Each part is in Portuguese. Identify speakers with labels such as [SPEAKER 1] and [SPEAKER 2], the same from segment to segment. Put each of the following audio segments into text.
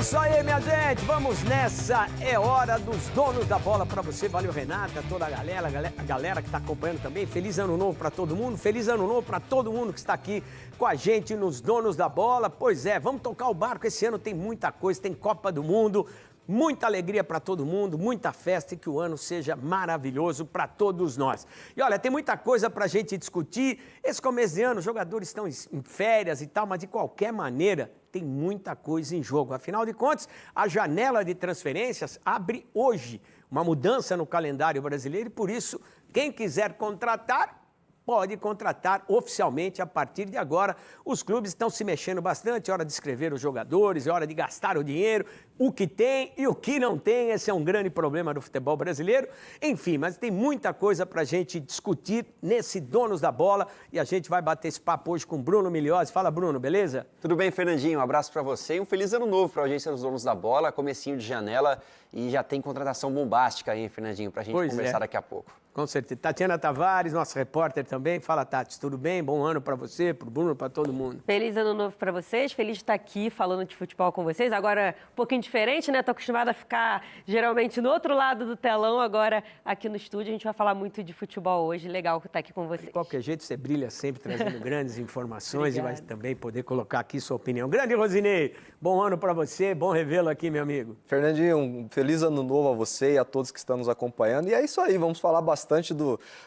[SPEAKER 1] isso aí, minha gente, vamos nessa, é hora dos donos da bola para você, valeu Renata, toda a galera que está acompanhando também, feliz ano novo para todo mundo, feliz ano novo para todo mundo que está aqui com a gente nos donos da bola, pois é, vamos tocar o barco, esse ano tem muita coisa, tem Copa do Mundo, muita alegria para todo mundo, muita festa e que o ano seja maravilhoso para todos nós. E olha, tem muita coisa para a gente discutir. Esse começo de ano, os jogadores estão em férias e tal, mas de qualquer maneira tem muita coisa em jogo. Afinal de contas, a janela de transferências abre hoje. Uma mudança no calendário brasileiro e por isso, quem quiser contratar, pode contratar oficialmente a partir de agora. Os clubes estão se mexendo bastante, é hora de escrever os jogadores, é hora de gastar o dinheiro, o que tem e o que não tem. Esse é um grande problema do futebol brasileiro. Enfim, mas tem muita coisa para a gente discutir nesse Donos da Bola e a gente vai bater esse papo hoje com o Bruno Migliozzi. Fala, Bruno, beleza?
[SPEAKER 2] Tudo bem, Fernandinho? Um abraço para você e um feliz ano novo para a Agência dos Donos da Bola, comecinho de janela e já tem contratação bombástica aí, Fernandinho, para a gente conversar daqui a pouco.
[SPEAKER 1] Com certeza. Tatiana Tavares, nossa repórter também. Fala, Tati, tudo bem? Bom ano para você, para o Bruno, para todo mundo.
[SPEAKER 3] Feliz ano novo para vocês. Feliz de estar aqui falando de futebol com vocês. Agora, um pouquinho diferente, né? Tô acostumada a ficar geralmente no outro lado do telão. Agora, aqui no estúdio, a gente vai falar muito de futebol hoje. Legal estar aqui com vocês.
[SPEAKER 1] De qualquer jeito, você brilha sempre trazendo grandes informações e vai também poder colocar aqui sua opinião. Grande Rosinei, bom ano para você. Bom revê-lo aqui, meu amigo.
[SPEAKER 4] Fernandinho, um feliz ano novo a você e a todos que estão nos acompanhando. E é isso aí, vamos falar bastante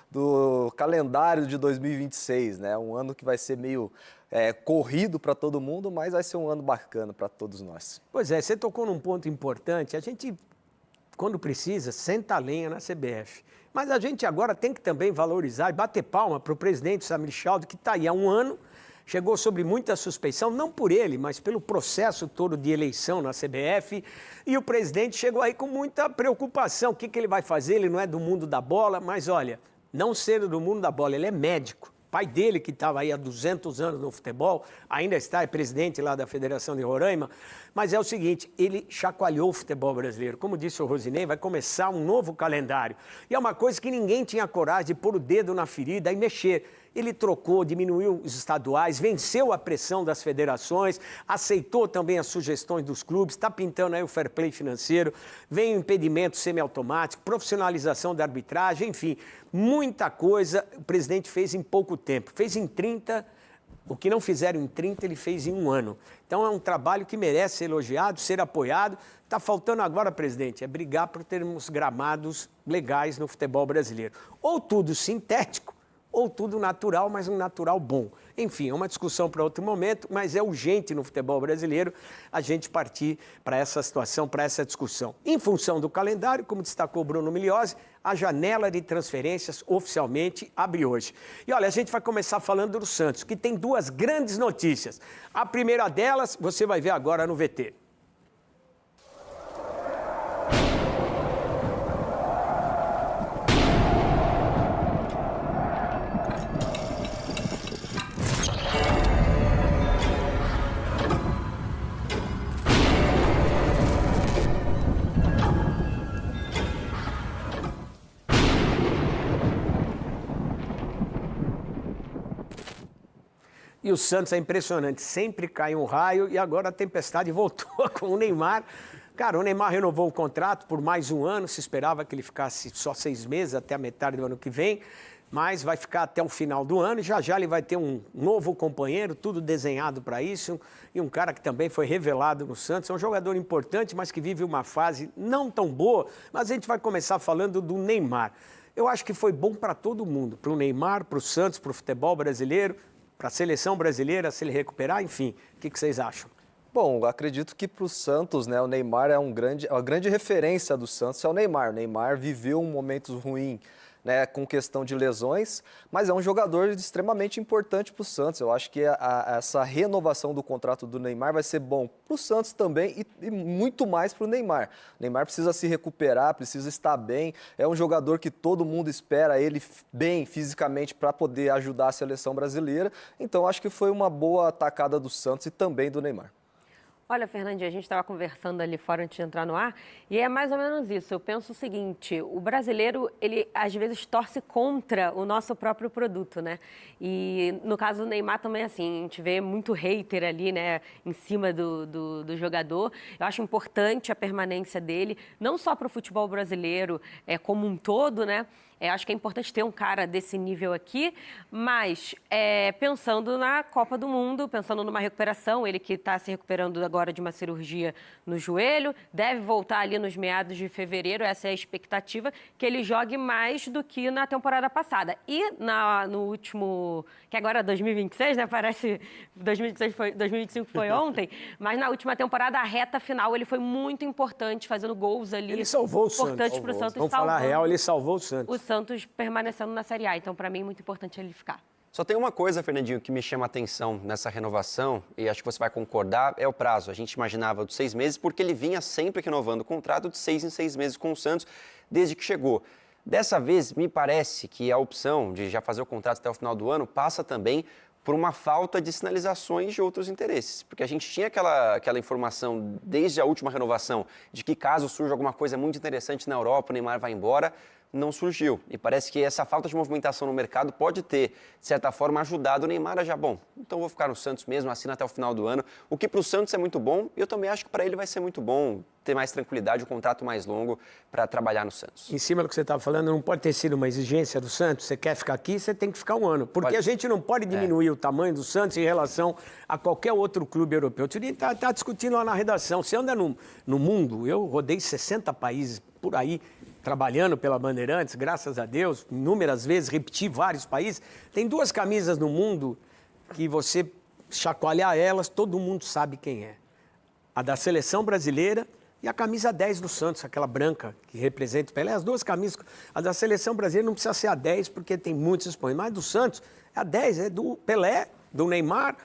[SPEAKER 4] do calendário de 2026, né? Um ano que vai ser meio corrido para todo mundo, mas vai ser um ano bacana para todos nós.
[SPEAKER 1] Pois é, você tocou num ponto importante. A gente, quando precisa, senta a lenha na CBF. Mas a gente agora tem que também valorizar e bater palma para o presidente Samir Chaldo, que está aí há um ano, chegou sobre muita suspeição, não por ele, mas pelo processo todo de eleição na CBF, e o presidente chegou aí com muita preocupação. O que ele vai fazer? Ele não é do mundo da bola, mas olha, não sendo do mundo da bola, ele é médico. Pai dele, que estava aí há 200 anos no futebol, ainda está, é presidente lá da Federação de Roraima, mas é o seguinte, ele chacoalhou o futebol brasileiro. Como disse o Rosinei, vai começar um novo calendário. E é uma coisa que ninguém tinha coragem de pôr o dedo na ferida e mexer. Ele trocou, diminuiu os estaduais, venceu a pressão das federações, aceitou também as sugestões dos clubes, está pintando aí o fair play financeiro, vem o impedimento semiautomático, profissionalização da arbitragem, enfim, muita coisa o presidente fez em pouco tempo. Fez em 30, o que não fizeram em 30, ele fez em um ano. Então é um trabalho que merece ser elogiado, ser apoiado. Está faltando agora, presidente, é brigar por termos gramados legais no futebol brasileiro. Ou tudo sintético, ou tudo natural, mas um natural bom. Enfim, é uma discussão para outro momento, mas é urgente no futebol brasileiro a gente partir para essa situação, para essa discussão. Em função do calendário, como destacou o Bruno Migliozzi, a janela de transferências oficialmente abre hoje. E olha, a gente vai começar falando do Santos, que tem duas grandes notícias. A primeira delas, você vai ver agora no VT. E o Santos é impressionante, sempre cai um raio e agora a tempestade voltou com o Neymar. Cara, o Neymar renovou o contrato por mais um ano, se esperava que ele ficasse só 6 meses, até a metade do ano que vem, mas vai ficar até o final do ano e já já ele vai ter um novo companheiro, tudo desenhado para isso, e um cara que também foi revelado no Santos, é um jogador importante, mas que vive uma fase não tão boa, mas a gente vai começar falando do Neymar. Eu acho que foi bom para todo mundo, para o Neymar, para o Santos, para o futebol brasileiro, para a seleção brasileira, se ele recuperar, enfim, o que vocês acham?
[SPEAKER 4] Bom, acredito que para o Santos, né, o Neymar é a grande referência do Santos é o Neymar. O Neymar viveu um momento ruim, né, com questão de lesões, mas é um jogador extremamente importante para o Santos. Eu acho que essa renovação do contrato do Neymar vai ser bom para o Santos também e muito mais para o Neymar. O Neymar precisa se recuperar, precisa estar bem. É um jogador que todo mundo espera ele bem fisicamente para poder ajudar a seleção brasileira. Então, acho que foi uma boa atacada do Santos e também do Neymar.
[SPEAKER 3] Olha, Fernandinha, a gente estava conversando ali fora antes de entrar no ar, e é mais ou menos isso. Eu penso o seguinte, o brasileiro, ele às vezes torce contra o nosso próprio produto, né? E no caso do Neymar também, assim, a gente vê muito hater ali, né, em cima do jogador. Eu acho importante a permanência dele, não só para o futebol brasileiro, como um todo, né? Acho que é importante ter um cara desse nível aqui, mas pensando na Copa do Mundo, pensando numa recuperação, ele que está se recuperando agora de uma cirurgia no joelho, deve voltar ali nos meados de fevereiro, essa é a expectativa, que ele jogue mais do que na temporada passada. E no último, que agora é 2026, né? Parece 2025 foi ontem, mas na última temporada, a reta final, ele foi muito importante, fazendo gols ali.
[SPEAKER 1] Ele salvou o Santos.
[SPEAKER 3] Importantes para o Santos.
[SPEAKER 1] Vamos falar a real, ele salvou o Santos.
[SPEAKER 3] Santos permanecendo na Série A. Então, para mim, é muito importante ele ficar.
[SPEAKER 2] Só tem uma coisa, Fernandinho, que me chama a atenção nessa renovação, e acho que você vai concordar, é o prazo. A gente imaginava de 6 meses, porque ele vinha sempre renovando o contrato de 6 em 6 meses com o Santos, desde que chegou. Dessa vez, me parece que a opção de já fazer o contrato até o final do ano passa também por uma falta de sinalizações de outros interesses. Porque a gente tinha aquela informação desde a última renovação de que caso surja alguma coisa muito interessante na Europa, o Neymar vai embora, não surgiu. E parece que essa falta de movimentação no mercado pode ter, de certa forma, ajudado o Neymar a já, bom, então vou ficar no Santos mesmo, assina até o final do ano. O que para o Santos é muito bom, e eu também acho que para ele vai ser muito bom ter mais tranquilidade, um contrato mais longo para trabalhar no Santos.
[SPEAKER 1] Em cima do que você estava falando, não pode ter sido uma exigência do Santos, você quer ficar aqui, você tem que ficar um ano. Porque a gente não pode diminuir o tamanho do Santos em relação a qualquer outro clube europeu. O Turinho está discutindo lá na redação. Você anda no mundo, eu rodei 60 países por aí, trabalhando pela Bandeirantes, graças a Deus, inúmeras vezes, repeti vários países. Tem 2 camisas no mundo que você chacoalhar elas, todo mundo sabe quem é. A da Seleção Brasileira e a camisa 10 do Santos, aquela branca que representa o Pelé. As 2 camisas, a da Seleção Brasileira não precisa ser a 10, porque tem muitos expoentes, mas do Santos, a 10 é do Pelé, do Neymar,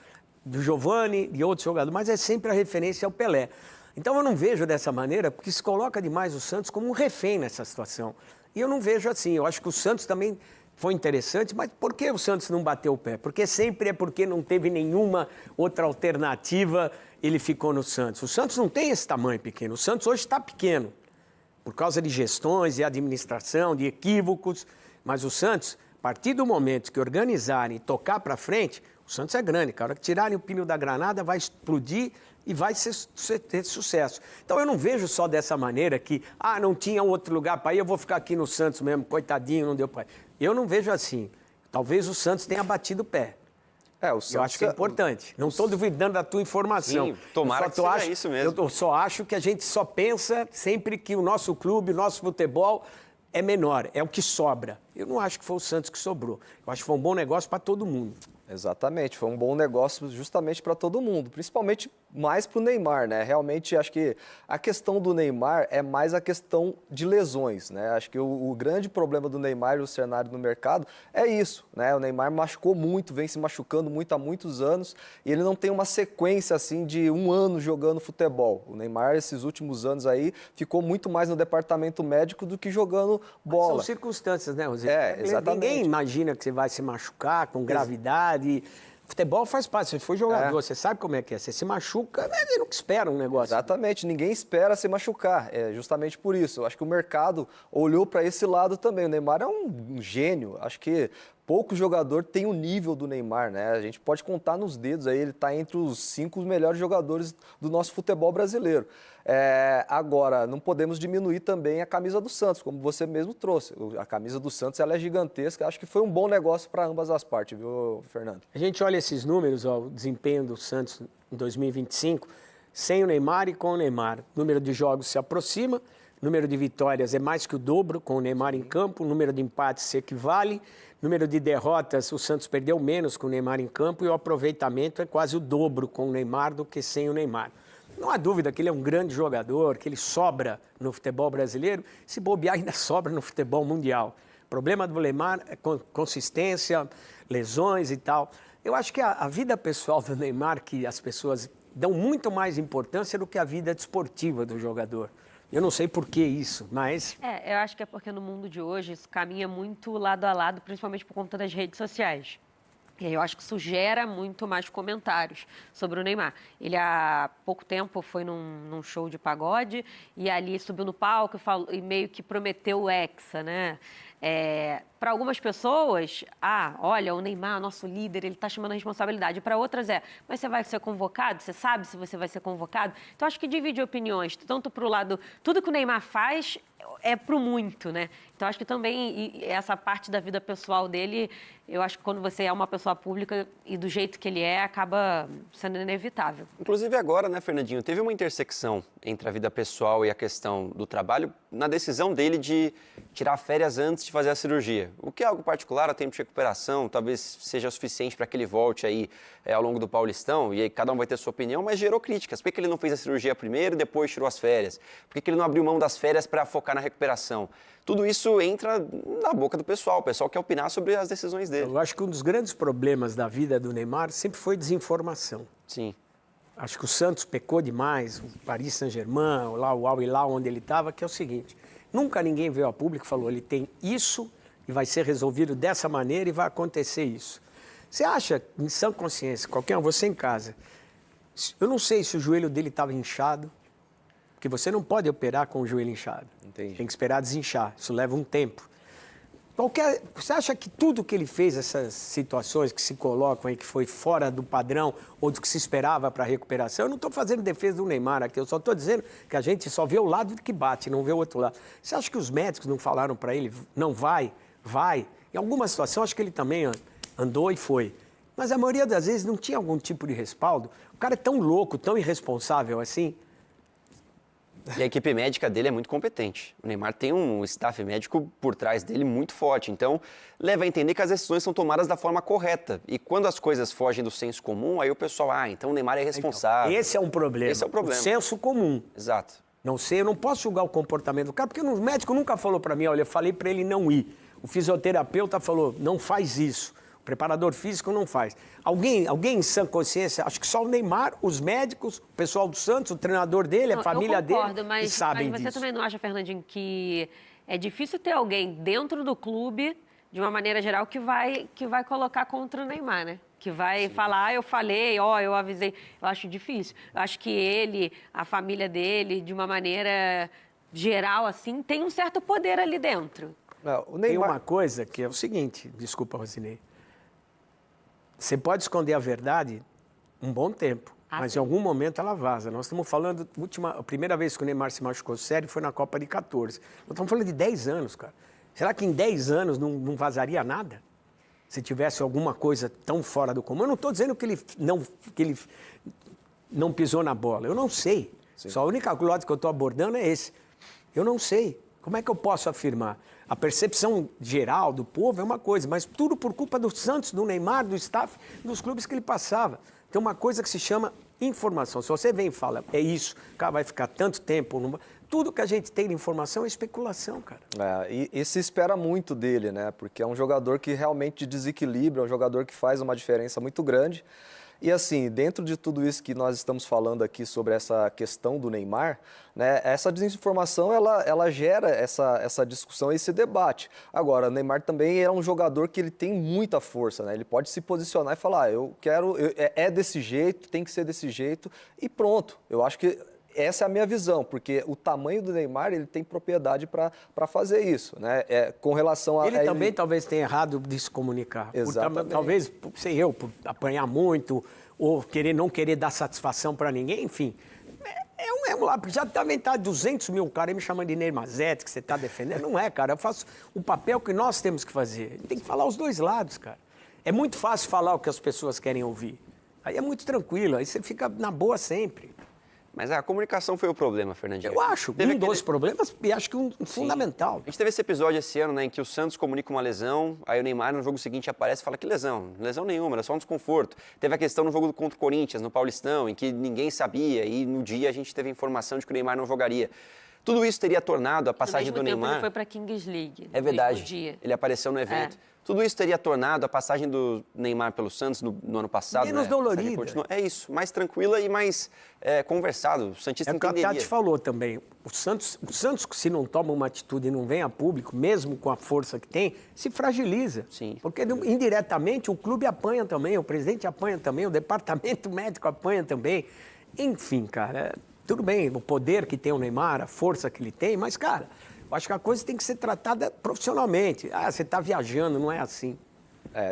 [SPEAKER 1] do Giovani e outros jogadores, mas é sempre a referência ao Pelé. Então eu não vejo dessa maneira, porque se coloca demais o Santos como um refém nessa situação. E eu não vejo assim, eu acho que o Santos também foi interessante, mas por que o Santos não bateu o pé? Porque sempre é porque não teve nenhuma outra alternativa, ele ficou no Santos. O Santos não tem esse tamanho pequeno, o Santos hoje está pequeno, por causa de gestões, de administração, de equívocos, mas o Santos, a partir do momento que organizarem e tocar para frente, o Santos é grande, cara. A hora que tirarem o pino da granada, vai explodir e vai ter sucesso. Então eu não vejo só dessa maneira que, não tinha outro lugar para ir, eu vou ficar aqui no Santos mesmo, coitadinho, não deu para ir. Eu não vejo assim. Talvez o Santos tenha batido o pé.
[SPEAKER 4] O Santos
[SPEAKER 1] eu acho que é importante. Não estou duvidando da tua informação.
[SPEAKER 2] Sim, tomara que seja isso mesmo.
[SPEAKER 1] Eu só acho que a gente só pensa sempre que o nosso clube, o nosso futebol é menor, é o que sobra. Eu não acho que foi o Santos que sobrou. Eu acho que foi um bom negócio para todo mundo.
[SPEAKER 4] Exatamente, foi um bom negócio justamente para todo mundo, principalmente mais para o Neymar, né? Realmente acho que a questão do Neymar é mais a questão de lesões, né? Acho que o grande problema do Neymar e o cenário no mercado é isso, né? O Neymar machucou muito, vem se machucando muito há muitos anos e ele não tem uma sequência assim de 1 ano jogando futebol. O Neymar, esses últimos anos aí, ficou muito mais no departamento médico do que jogando bola.
[SPEAKER 1] Mas são circunstâncias, né, Rosê?
[SPEAKER 4] Exatamente.
[SPEAKER 1] Ninguém imagina que você vai se machucar com gravidade. Futebol faz parte, você foi jogador, você sabe como é que é. Você se machuca, você nunca espera um negócio.
[SPEAKER 4] Exatamente, ninguém espera se machucar, é justamente por isso. Eu acho que o mercado olhou para esse lado também. O Neymar é um gênio, acho que pouco jogador tem o nível do Neymar, né? A gente pode contar nos dedos aí, ele está entre os 5 melhores jogadores do nosso futebol brasileiro. Agora, não podemos diminuir também a camisa do Santos, como você mesmo trouxe. A camisa do Santos ela é gigantesca, acho que foi um bom negócio para ambas as partes, viu, Fernando?
[SPEAKER 1] A gente olha esses números, o desempenho do Santos em 2025, sem o Neymar e com o Neymar. O número de jogos se aproxima, o número de vitórias é mais que o dobro com o Neymar em campo, o número de empates se equivale, o número de derrotas, o Santos perdeu menos com o Neymar em campo e o aproveitamento é quase o dobro com o Neymar do que sem o Neymar. Não há dúvida que ele é um grande jogador, que ele sobra no futebol brasileiro, se bobear ainda sobra no futebol mundial. O problema do Neymar é consistência, lesões e tal. Eu acho que a vida pessoal do Neymar, que as pessoas dão muito mais importância do que a vida desportiva do jogador. Eu não sei por que isso, mas...
[SPEAKER 3] Eu acho que é porque no mundo de hoje isso caminha muito lado a lado, principalmente por conta das redes sociais. E aí eu acho que isso gera muito mais comentários sobre o Neymar. Ele há pouco tempo foi num show de pagode e ali subiu no palco e meio que prometeu o Hexa, né? Para algumas pessoas, olha, o Neymar, nosso líder, ele está chamando a responsabilidade. Para outras mas você vai ser convocado? Você sabe se você vai ser convocado? Então, acho que divide opiniões, tanto para o lado... Tudo que o Neymar faz é pro muito, né? Então, acho que também essa parte da vida pessoal dele, eu acho que quando você é uma pessoa pública e do jeito que ele acaba sendo inevitável.
[SPEAKER 2] Inclusive agora, né, Fernandinho, teve uma intersecção entre a vida pessoal e a questão do trabalho na decisão dele de tirar férias antes de fazer a cirurgia. O que é algo particular, a tempo de recuperação, talvez seja suficiente para que ele volte aí ao longo do Paulistão, e aí cada um vai ter sua opinião, mas gerou críticas. Por que ele não fez a cirurgia primeiro e depois tirou as férias? Por que ele não abriu mão das férias para focar na recuperação? Tudo isso entra na boca do pessoal. O pessoal quer opinar sobre as decisões dele.
[SPEAKER 1] Eu acho que um dos grandes problemas da vida do Neymar sempre foi desinformação.
[SPEAKER 2] Sim.
[SPEAKER 1] Acho que o Santos pecou demais, o Paris Saint-Germain, lá o Al Hilal onde ele estava, que é o seguinte, nunca ninguém veio a público e falou, ele tem isso e vai ser resolvido dessa maneira e vai acontecer isso. Você acha, em sã consciência, qualquer um, você em casa, eu não sei se o joelho dele estava inchado, porque você não pode operar com o joelho inchado.
[SPEAKER 4] Entendi.
[SPEAKER 1] Tem que esperar desinchar, isso leva um tempo. Você acha que tudo que ele fez, essas situações que se colocam aí, que foi fora do padrão ou do que se esperava para a recuperação, eu não estou fazendo defesa do Neymar aqui, eu só estou dizendo que a gente só vê o lado que bate, não vê o outro lado. Você acha que os médicos não falaram para ele, não vai? Vai. Em alguma situação, acho que ele também andou e foi. Mas a maioria das vezes não tinha algum tipo de respaldo. O cara é tão louco, tão irresponsável assim.
[SPEAKER 2] E a equipe médica dele é muito competente. O Neymar tem um staff médico por trás dele muito forte. Então, leva a entender que as decisões são tomadas da forma correta. E quando as coisas fogem do senso comum, aí o pessoal, então o Neymar é responsável.
[SPEAKER 1] Então, esse é um problema.
[SPEAKER 2] Esse é o problema.
[SPEAKER 1] O senso comum.
[SPEAKER 2] Exato.
[SPEAKER 1] Não sei, eu não posso julgar o comportamento do cara, porque o médico nunca falou para mim, olha, eu falei para ele não ir. O fisioterapeuta falou, não faz isso. O preparador físico não faz. Alguém em sã consciência, acho que só o Neymar, os médicos, o pessoal do Santos, o treinador dele, a família dele, que sabem
[SPEAKER 3] mas você
[SPEAKER 1] disso.
[SPEAKER 3] também não acha, Fernandinho, que é difícil ter alguém dentro do clube, de uma maneira geral, que vai colocar contra o Neymar, né? Que vai falar, eu falei, eu avisei. Eu acho difícil. Eu acho que ele, a família dele, de uma maneira geral, assim, tem um certo poder ali dentro.
[SPEAKER 4] O Neymar...
[SPEAKER 1] Tem uma coisa que é o seguinte, desculpa, Rosinei. Você pode esconder a verdade um bom tempo, mas
[SPEAKER 3] sim.
[SPEAKER 1] em algum momento ela vaza. Nós estamos falando, a primeira vez que o Neymar se machucou sério foi na Copa de 14. Nós estamos falando de 10 anos, cara. Será que em 10 anos não vazaria nada? Se tivesse alguma coisa tão fora do comum? Eu não estou dizendo que ele não pisou na bola. Eu não sei.
[SPEAKER 4] Sim.
[SPEAKER 1] Só a única lógica que eu estou abordando é esse. Eu não sei. Como é que eu posso afirmar? A percepção geral do povo é uma coisa, mas tudo por culpa do Santos, do Neymar, do staff, dos clubes que ele passava. Tem uma coisa que se chama informação. Se você vem e fala, é isso, o cara vai ficar tanto tempo... Tudo que a gente tem de informação é especulação, cara.
[SPEAKER 4] E se espera muito dele, né? Porque é um jogador que realmente desequilibra, é um jogador que faz uma diferença muito grande. E assim, dentro de tudo isso que nós estamos falando aqui sobre essa questão do Neymar, né, essa desinformação, ela gera essa discussão, esse debate. Agora, o Neymar também é um jogador que ele tem muita força, né? Ele pode se posicionar e falar, é desse jeito, tem que ser desse jeito, e pronto. Eu acho que essa é a minha visão, porque o tamanho do Neymar, ele tem propriedade para fazer isso, né? Com relação a...
[SPEAKER 1] Ele também talvez tenha errado de se comunicar.
[SPEAKER 4] Exatamente.
[SPEAKER 1] Talvez, sei eu, por apanhar muito, ou não querer dar satisfação para ninguém, enfim. Já também tá 200 mil caras me chamando de Neymazete, que você está defendendo. Não é, cara. Eu faço o papel que nós temos que fazer. Tem que falar os dois lados, cara. É muito fácil falar o que as pessoas querem ouvir. Aí é muito tranquilo, aí você fica na boa sempre.
[SPEAKER 2] Mas a comunicação foi o problema, Fernandinho.
[SPEAKER 1] Eu acho, dos problemas, e acho que um fundamental.
[SPEAKER 2] A gente teve esse episódio esse ano, né, em que o Santos comunica uma lesão, aí o Neymar no jogo seguinte aparece e fala que lesão? Lesão nenhuma, era só um desconforto. Teve a questão no jogo contra o Corinthians, no Paulistão, em que ninguém sabia, e no dia a gente teve a informação de que o Neymar não jogaria. Tudo isso teria tornado a passagem do
[SPEAKER 3] No mesmo tempo,
[SPEAKER 2] Neymar...
[SPEAKER 3] ele foi para a Kings League.
[SPEAKER 2] É
[SPEAKER 3] no
[SPEAKER 2] verdade,
[SPEAKER 3] mesmo dia.
[SPEAKER 2] ele apareceu no evento. Tudo isso teria tornado a passagem do Neymar pelo Santos no ano passado...
[SPEAKER 1] Menos dolorida.
[SPEAKER 2] É isso, mais tranquila e mais conversado. O Santista
[SPEAKER 1] É o que a
[SPEAKER 2] entenderia.
[SPEAKER 1] Tati falou também. O Santos, se não toma uma atitude e não vem a público, mesmo com a força que tem, se fragiliza.
[SPEAKER 2] Sim.
[SPEAKER 1] Porque indiretamente o clube apanha também, o presidente apanha também, o departamento médico apanha também. Enfim, cara, tudo bem, o poder que tem o Neymar, a força que ele tem, mas, cara, eu acho que a coisa tem que ser tratada profissionalmente. Ah, você está viajando, não é assim.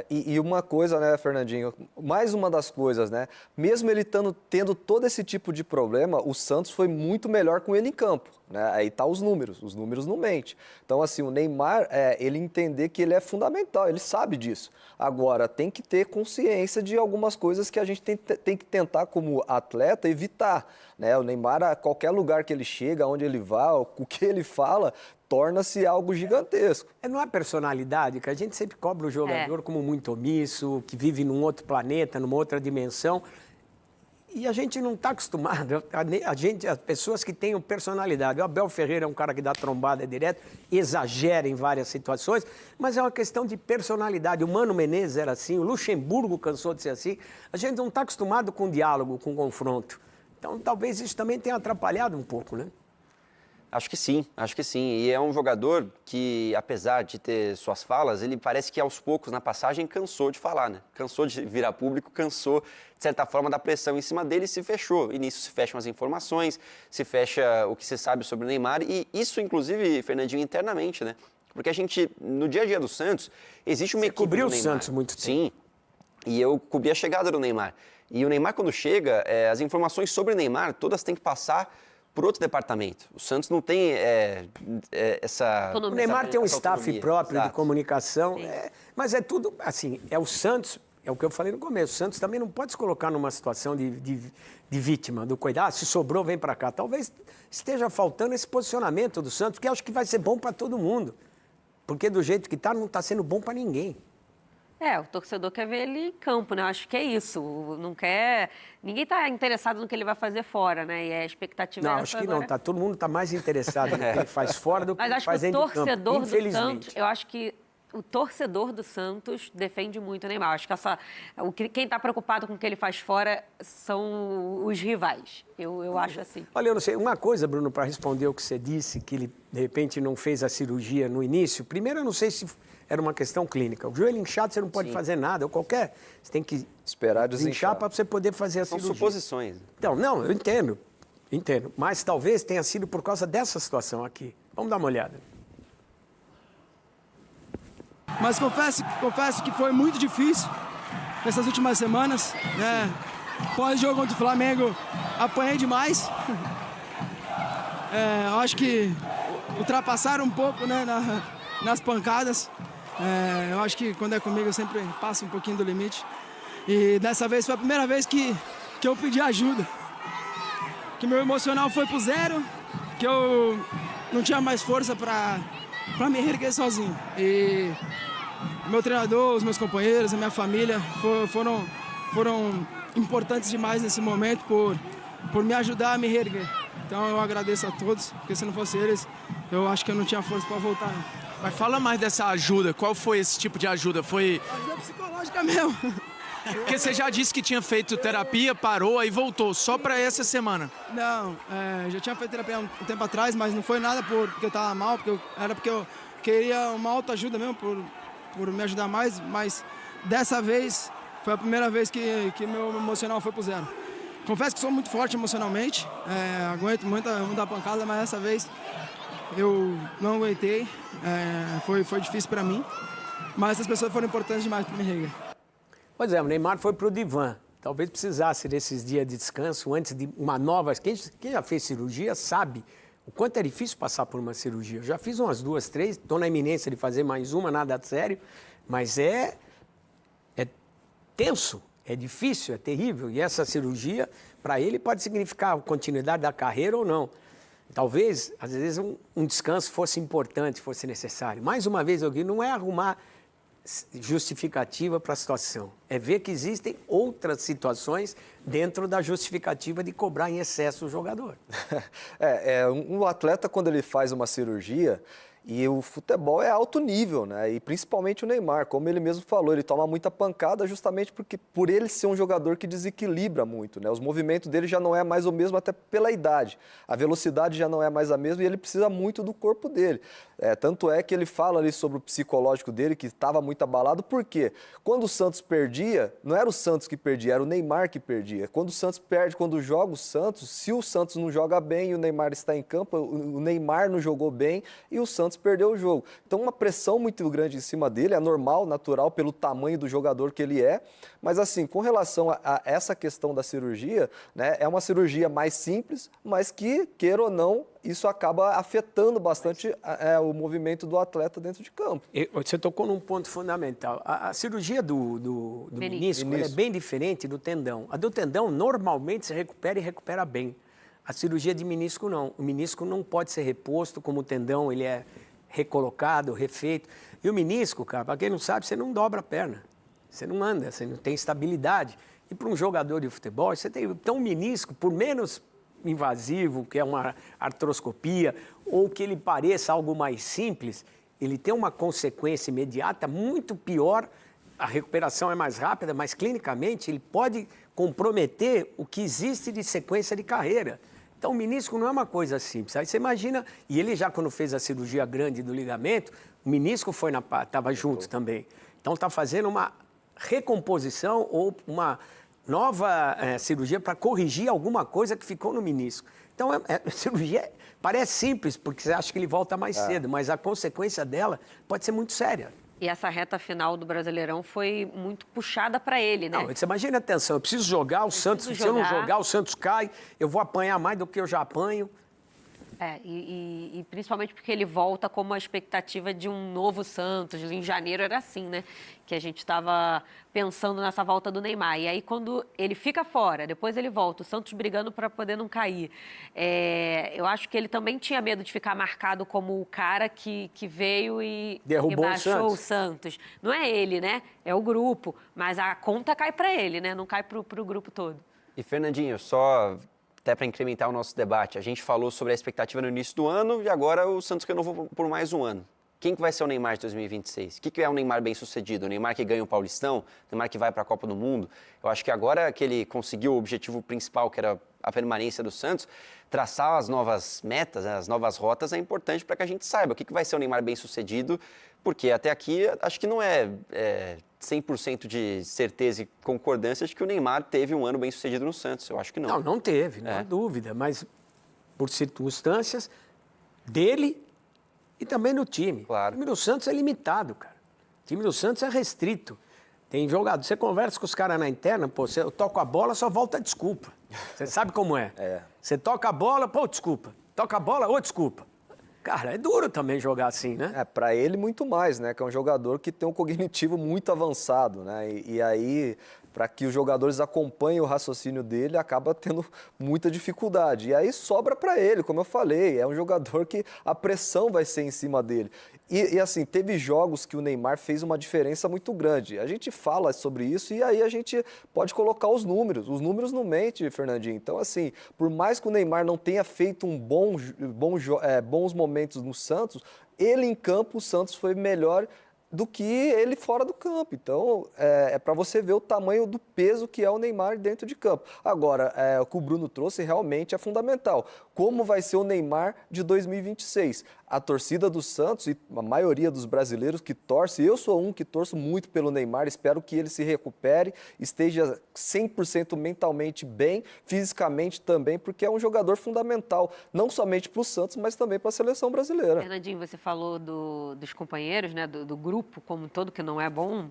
[SPEAKER 4] E uma coisa, né, Fernandinho, mais uma das coisas, né, mesmo ele tendo todo esse tipo de problema, o Santos foi muito melhor com ele em campo, né, aí tá os números não mentem. Então, assim, o Neymar, ele entender que ele é fundamental, ele sabe disso. Agora, tem que ter consciência de algumas coisas que a gente tem que tentar, como atleta, evitar, né, o Neymar, a qualquer lugar que ele chega, onde ele vá, o que ele fala, torna-se algo gigantesco.
[SPEAKER 1] Não é personalidade, que a gente sempre cobra o jogador como muito omisso, que vive num outro planeta, numa outra dimensão. E a gente não está acostumado. As pessoas que têm personalidade. O Abel Ferreira é um cara que dá trombada direto, exagera em várias situações, mas é uma questão de personalidade. O Mano Menezes era assim, o Luxemburgo cansou de ser assim. A gente não está acostumado com diálogo, com confronto. Então, talvez isso também tenha atrapalhado um pouco, né?
[SPEAKER 2] Acho que sim. E é um jogador que, apesar de ter suas falas, ele parece que aos poucos, na passagem, cansou de falar, né? Cansou de virar público, cansou, de certa forma, da pressão em cima dele e se fechou. E nisso se fecham as informações, se fecha o que se sabe sobre o Neymar. E isso, inclusive, Fernandinho, internamente, né? Porque a gente, no dia a dia do Santos, existe uma equipe do Neymar.
[SPEAKER 1] Você cobriu o Santos muito tempo.
[SPEAKER 2] Sim. E eu cobri a chegada do Neymar. E o Neymar, quando chega, as informações sobre o Neymar, todas têm que passar por outro departamento. O Santos não tem essa...
[SPEAKER 1] O Neymar tem um staff
[SPEAKER 2] autonomia.
[SPEAKER 1] próprio
[SPEAKER 2] Exato.
[SPEAKER 1] de comunicação, mas é tudo, assim, é o Santos, é o que eu falei no começo, o Santos também não pode se colocar numa situação de vítima, do cuidado, se sobrou, vem para cá. Talvez esteja faltando esse posicionamento do Santos, que eu acho que vai ser bom para todo mundo, porque do jeito que está, não está sendo bom para ninguém.
[SPEAKER 3] O torcedor quer ver ele em campo, né? Eu acho que é isso. Não quer... Ninguém está interessado no que ele vai fazer fora, né? E a expectativa
[SPEAKER 1] Não,
[SPEAKER 3] é
[SPEAKER 1] acho
[SPEAKER 3] essa
[SPEAKER 1] que
[SPEAKER 3] agora.
[SPEAKER 1] não. Todo mundo está mais interessado no que ele faz fora do que ele faz dentro de campo.
[SPEAKER 3] Mas acho que o torcedor do
[SPEAKER 1] infelizmente.
[SPEAKER 3] Santos... Eu acho que o torcedor do Santos defende muito o Neymar. Acho que quem está preocupado com o que ele faz fora são os rivais. Eu acho assim.
[SPEAKER 1] Olha, eu não sei. Uma coisa, Bruno, para responder o que você disse, que ele, de repente, não fez a cirurgia no início. Primeiro, eu não sei se era uma questão clínica. O joelho inchado, você não pode fazer nada, ou qualquer... Você tem que
[SPEAKER 4] esperar desinchar
[SPEAKER 1] para você poder fazer a cirurgia.
[SPEAKER 2] São suposições.
[SPEAKER 1] Então, não, eu entendo. Mas talvez tenha sido por causa dessa situação aqui. Vamos dar uma olhada.
[SPEAKER 5] Mas confesso que foi muito difícil nessas últimas semanas, né? Pós-jogo contra o Flamengo, apanhei demais. Eu acho que ultrapassaram um pouco, né, nas pancadas. Eu acho que quando é comigo eu sempre passo um pouquinho do limite. E dessa vez foi a primeira vez que eu pedi ajuda. Que meu emocional foi pro zero, que eu não tinha mais força para me reerguer sozinho. E meu treinador, os meus companheiros, a minha família foram importantes demais nesse momento por me ajudar a me reerguer. Então eu agradeço a todos, porque se não fosse eles, eu acho que eu não tinha força para voltar. Não.
[SPEAKER 6] Mas fala mais dessa ajuda. Qual foi esse tipo de ajuda? Foi
[SPEAKER 5] Ajuda psicológica mesmo.
[SPEAKER 6] porque você já disse que tinha feito terapia, parou, aí voltou, só para essa semana.
[SPEAKER 5] Não, já tinha feito terapia um tempo atrás, mas não foi nada porque eu estava mal, era porque eu queria uma autoajuda mesmo, por me ajudar mais, mas dessa vez foi a primeira vez que meu emocional foi pro zero. Confesso que sou muito forte emocionalmente, aguento muita pancada, mas dessa vez eu não aguentei, foi difícil para mim, mas essas pessoas foram importantes demais para me reerguer.
[SPEAKER 1] Pois é, o Neymar foi para o divã. Talvez precisasse desses dias de descanso antes de uma nova... Quem já fez cirurgia sabe o quanto é difícil passar por uma cirurgia. Eu já fiz umas 2, 3, estou na iminência de fazer mais uma, nada sério, mas é tenso, é difícil, é terrível. E essa cirurgia, para ele, pode significar a continuidade da carreira ou não. Talvez, às vezes, um descanso fosse importante, fosse necessário. Mais uma vez, eu digo, não é arrumar justificativa para a situação. É ver que existem outras situações dentro da justificativa de cobrar em excesso o jogador.
[SPEAKER 4] Um atleta, quando ele faz uma cirurgia, e o futebol é alto nível, né? E principalmente o Neymar, como ele mesmo falou, ele toma muita pancada justamente por ele ser um jogador que desequilibra muito, né? Os movimentos dele já não é mais o mesmo até pela idade. A velocidade já não é mais a mesma e ele precisa muito do corpo dele. Tanto é que ele fala ali sobre o psicológico dele, que estava muito abalado, porque quando o Santos perdia, não era o Santos que perdia, era o Neymar que perdia. Quando o Santos perde, quando joga o Santos, se o Santos não joga bem e o Neymar está em campo, o Neymar não jogou bem e o Santos perdeu o jogo. Então, uma pressão muito grande em cima dele, é normal, natural, pelo tamanho do jogador que ele é. Mas, assim, com relação a essa questão da cirurgia, né, é uma cirurgia mais simples, mas que, queira ou não, isso acaba afetando bastante o movimento do atleta dentro de campo.
[SPEAKER 1] Você tocou num ponto fundamental. A cirurgia do menisco ela é bem diferente do tendão. A do tendão, normalmente, se recupera e recupera bem. A cirurgia de menisco, não. O menisco não pode ser reposto, como o tendão, ele é recolocado, refeito. E o menisco, cara, para quem não sabe, você não dobra a perna. Você não anda, você não tem estabilidade. E para um jogador de futebol, você tem então, um menisco, por menos invasivo, que é uma artroscopia, ou que ele pareça algo mais simples, ele tem uma consequência imediata muito pior. A recuperação é mais rápida, mas clinicamente ele pode comprometer o que existe de sequência de carreira. Então, o menisco não é uma coisa simples. Aí você imagina, e ele já quando fez a cirurgia grande do ligamento, o menisco estava junto também. Então, está fazendo uma recomposição ou uma nova cirurgia para corrigir alguma coisa que ficou no menisco. Então, a cirurgia parece simples, porque você acha que ele volta mais cedo, mas a consequência dela pode ser muito séria.
[SPEAKER 3] E essa reta final do Brasileirão foi muito puxada para ele, né?
[SPEAKER 1] Não, você imagina, atenção, eu preciso jogar, se eu não jogar, o Santos cai, eu vou apanhar mais do que eu já apanho.
[SPEAKER 3] E principalmente porque ele volta com uma expectativa de um novo Santos. Em janeiro era assim, né? Que a gente estava pensando nessa volta do Neymar. E aí, quando ele fica fora, depois ele volta, o Santos brigando para poder não cair. Eu acho que ele também tinha medo de ficar marcado como o cara que veio e baixou o Santos. Não é ele, né? É o grupo. Mas a conta cai para ele, né? Não cai para o grupo todo.
[SPEAKER 2] E, Fernandinho, só até para incrementar o nosso debate, a gente falou sobre a expectativa no início do ano e agora o Santos renovou por mais um ano. Quem que vai ser o Neymar de 2026? O que é um Neymar bem-sucedido? O Neymar que ganha o Paulistão? O Neymar que vai para a Copa do Mundo? Eu acho que agora que ele conseguiu o objetivo principal, que era a permanência do Santos, traçar as novas metas, as novas rotas é importante para que a gente saiba o que vai ser o Neymar bem-sucedido, porque até aqui acho que não é 100% de certeza e concordância de que o Neymar teve um ano bem-sucedido no Santos. Eu acho que não.
[SPEAKER 1] Não teve, não há dúvida, mas por circunstâncias dele e também no time.
[SPEAKER 2] Claro.
[SPEAKER 1] O time do Santos é limitado, cara. O time do Santos é restrito. Tem jogador, você conversa com os caras na interna, eu toco a bola, só volta a desculpa. Você sabe como é. Você toca a bola, desculpa. Toca a bola, desculpa. Cara, é duro também jogar assim, né?
[SPEAKER 4] Para ele muito mais, né? Que é um jogador que tem um cognitivo muito avançado, né? E aí, para que os jogadores acompanhem o raciocínio dele, acaba tendo muita dificuldade. E aí sobra para ele, como eu falei, é um jogador que a pressão vai ser em cima dele. E assim, teve jogos que o Neymar fez uma diferença muito grande. A gente fala sobre isso e aí a gente pode colocar os números. Os números não mentem, Fernandinho. Então, assim, por mais que o Neymar não tenha feito bons momentos no Santos, ele em campo, o Santos foi melhor do que ele fora do campo. Então, é para você ver o tamanho do peso que é o Neymar dentro de campo. Agora, o que o Bruno trouxe realmente é fundamental. Como vai ser o Neymar de 2026? A torcida do Santos e a maioria dos brasileiros que torce, eu sou um que torço muito pelo Neymar, espero que ele se recupere, esteja 100% mentalmente bem, fisicamente também, porque é um jogador fundamental, não somente para o Santos, mas também para a seleção brasileira.
[SPEAKER 3] Fernandinho, você falou dos companheiros, né, do grupo como um todo, que não é bom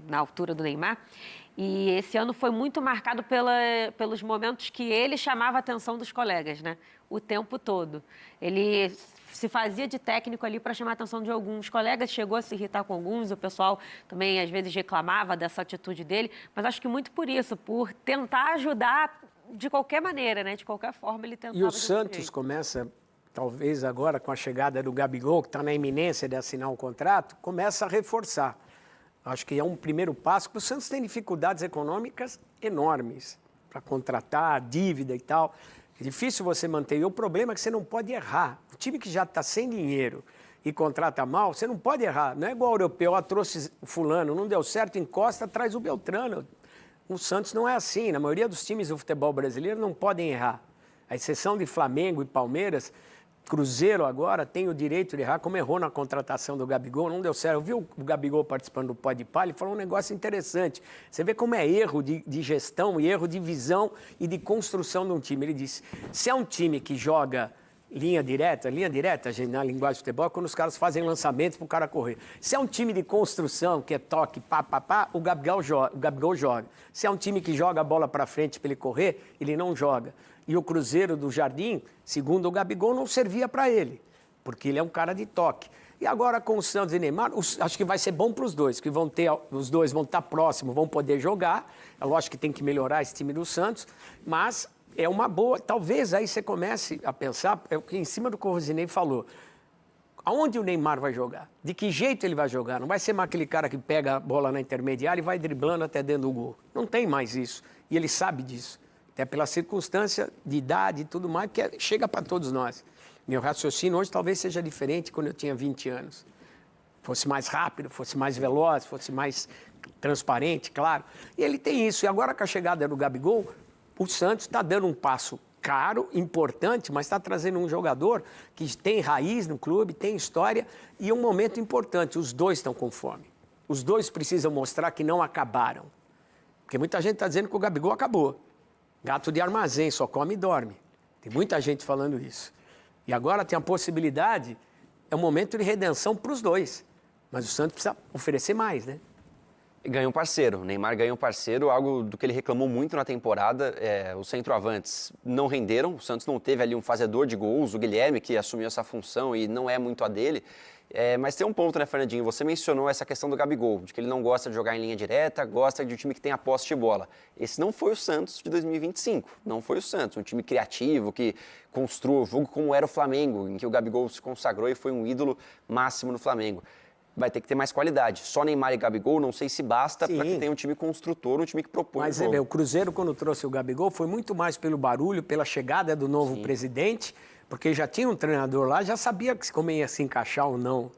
[SPEAKER 3] na altura do Neymar. E esse ano foi muito marcado pelos momentos que ele chamava a atenção dos colegas, né? O tempo todo. Ele se fazia de técnico ali para chamar a atenção de alguns colegas, chegou a se irritar com alguns, o pessoal também às vezes reclamava dessa atitude dele, mas acho que muito por isso, por tentar ajudar de qualquer maneira, né? De qualquer forma ele tentava.
[SPEAKER 1] E o Santos começa, talvez agora com a chegada do Gabigol, que está na iminência de assinar um contrato, começa a reforçar. Acho que é um primeiro passo, porque o Santos tem dificuldades econômicas enormes para contratar, dívida e tal. É difícil você manter. E o problema é que você não pode errar. O time que já está sem dinheiro e contrata mal, você não pode errar. Não é igual o europeu, trouxe o fulano, não deu certo, encosta, traz o Beltrano. O Santos não é assim. Na maioria dos times do futebol brasileiro não podem errar. A exceção de Flamengo e Palmeiras, Cruzeiro agora tem o direito de errar, como errou na contratação do Gabigol, não deu certo. Eu vi o Gabigol participando do Pode Pá, ele falou um negócio interessante. Você vê como é erro de gestão e erro de visão e de construção de um time. Ele disse, se é um time que joga linha direta, gente, na linguagem de futebol, é quando os caras fazem lançamentos para o cara correr. Se é um time de construção, que é toque, o Gabigol joga. Se é um time que joga a bola para frente para ele correr, ele não joga. E o Cruzeiro do Jardim, segundo o Gabigol, não servia para ele, porque ele é um cara de toque. E agora com o Santos e Neymar, acho que vai ser bom para os dois, que os dois vão estar próximos, vão poder jogar. É lógico que tem que melhorar esse time do Santos, mas é uma boa. Talvez aí você comece a pensar, é o que em cima do que o Rosinei falou. Aonde o Neymar vai jogar? De que jeito ele vai jogar? Não vai ser mais aquele cara que pega a bola na intermediária e vai driblando até dentro do gol. Não tem mais isso. E ele sabe disso. Até pela circunstância de idade e tudo mais, que chega para todos nós. Meu raciocínio hoje talvez seja diferente quando eu tinha 20 anos. Fosse mais rápido, fosse mais veloz, fosse mais transparente, claro. E ele tem isso. E agora com a chegada do Gabigol, o Santos está dando um passo caro, importante, mas está trazendo um jogador que tem raiz no clube, tem história e um momento importante. Os dois estão com fome. Os dois precisam mostrar que não acabaram. Porque muita gente está dizendo que o Gabigol acabou. Gato de armazém, só come e dorme. Tem muita gente falando isso. E agora tem a possibilidade, é um momento de redenção para os dois. Mas o Santos precisa oferecer mais, né?
[SPEAKER 2] E ganha um parceiro. O Neymar ganha um parceiro, algo do que ele reclamou muito na temporada. Os centroavantes não renderam, o Santos não teve ali um fazedor de gols, o Guilherme que assumiu essa função e não é muito a dele. Mas tem um ponto, né, Fernandinho? Você mencionou essa questão do Gabigol, de que ele não gosta de jogar em linha direta, gosta de um time que tem a posse de bola. Esse não foi o Santos de 2025, não foi o Santos. Um time criativo, que construiu o jogo como era o Flamengo, em que o Gabigol se consagrou e foi um ídolo máximo no Flamengo. Vai ter que ter mais qualidade. Só Neymar e Gabigol, não sei se basta para que tenha um time construtor, um time que propõe.
[SPEAKER 1] Mas o Cruzeiro, quando trouxe o Gabigol, foi muito mais pelo barulho, pela chegada do novo presidente, porque já tinha um treinador lá, já sabia como ia se encaixar ou não.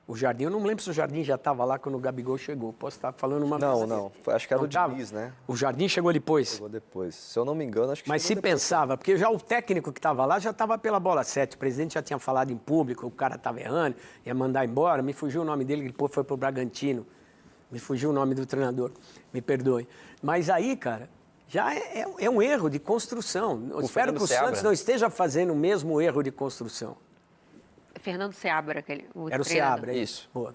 [SPEAKER 1] O Jardim, eu não lembro se o Jardim já estava lá quando o Gabigol chegou. Posso estar falando uma coisa.
[SPEAKER 4] Não. Acho que era o Diniz, né?
[SPEAKER 1] O Jardim chegou depois.
[SPEAKER 4] Chegou depois. Se eu não me engano, acho que
[SPEAKER 1] Mas se pensava, porque já o técnico que estava lá já estava pela bola 7. O presidente já tinha falado em público, o cara estava errando, ia mandar embora. Me fugiu o nome dele, que depois foi para o Bragantino. Me fugiu o nome do treinador. Me perdoe. Mas aí, cara, já é um erro de construção. Eu espero que o Santos não esteja fazendo o mesmo erro de construção.
[SPEAKER 3] Fernando Seabra.
[SPEAKER 1] Era o Seabra, isso.
[SPEAKER 2] Boa.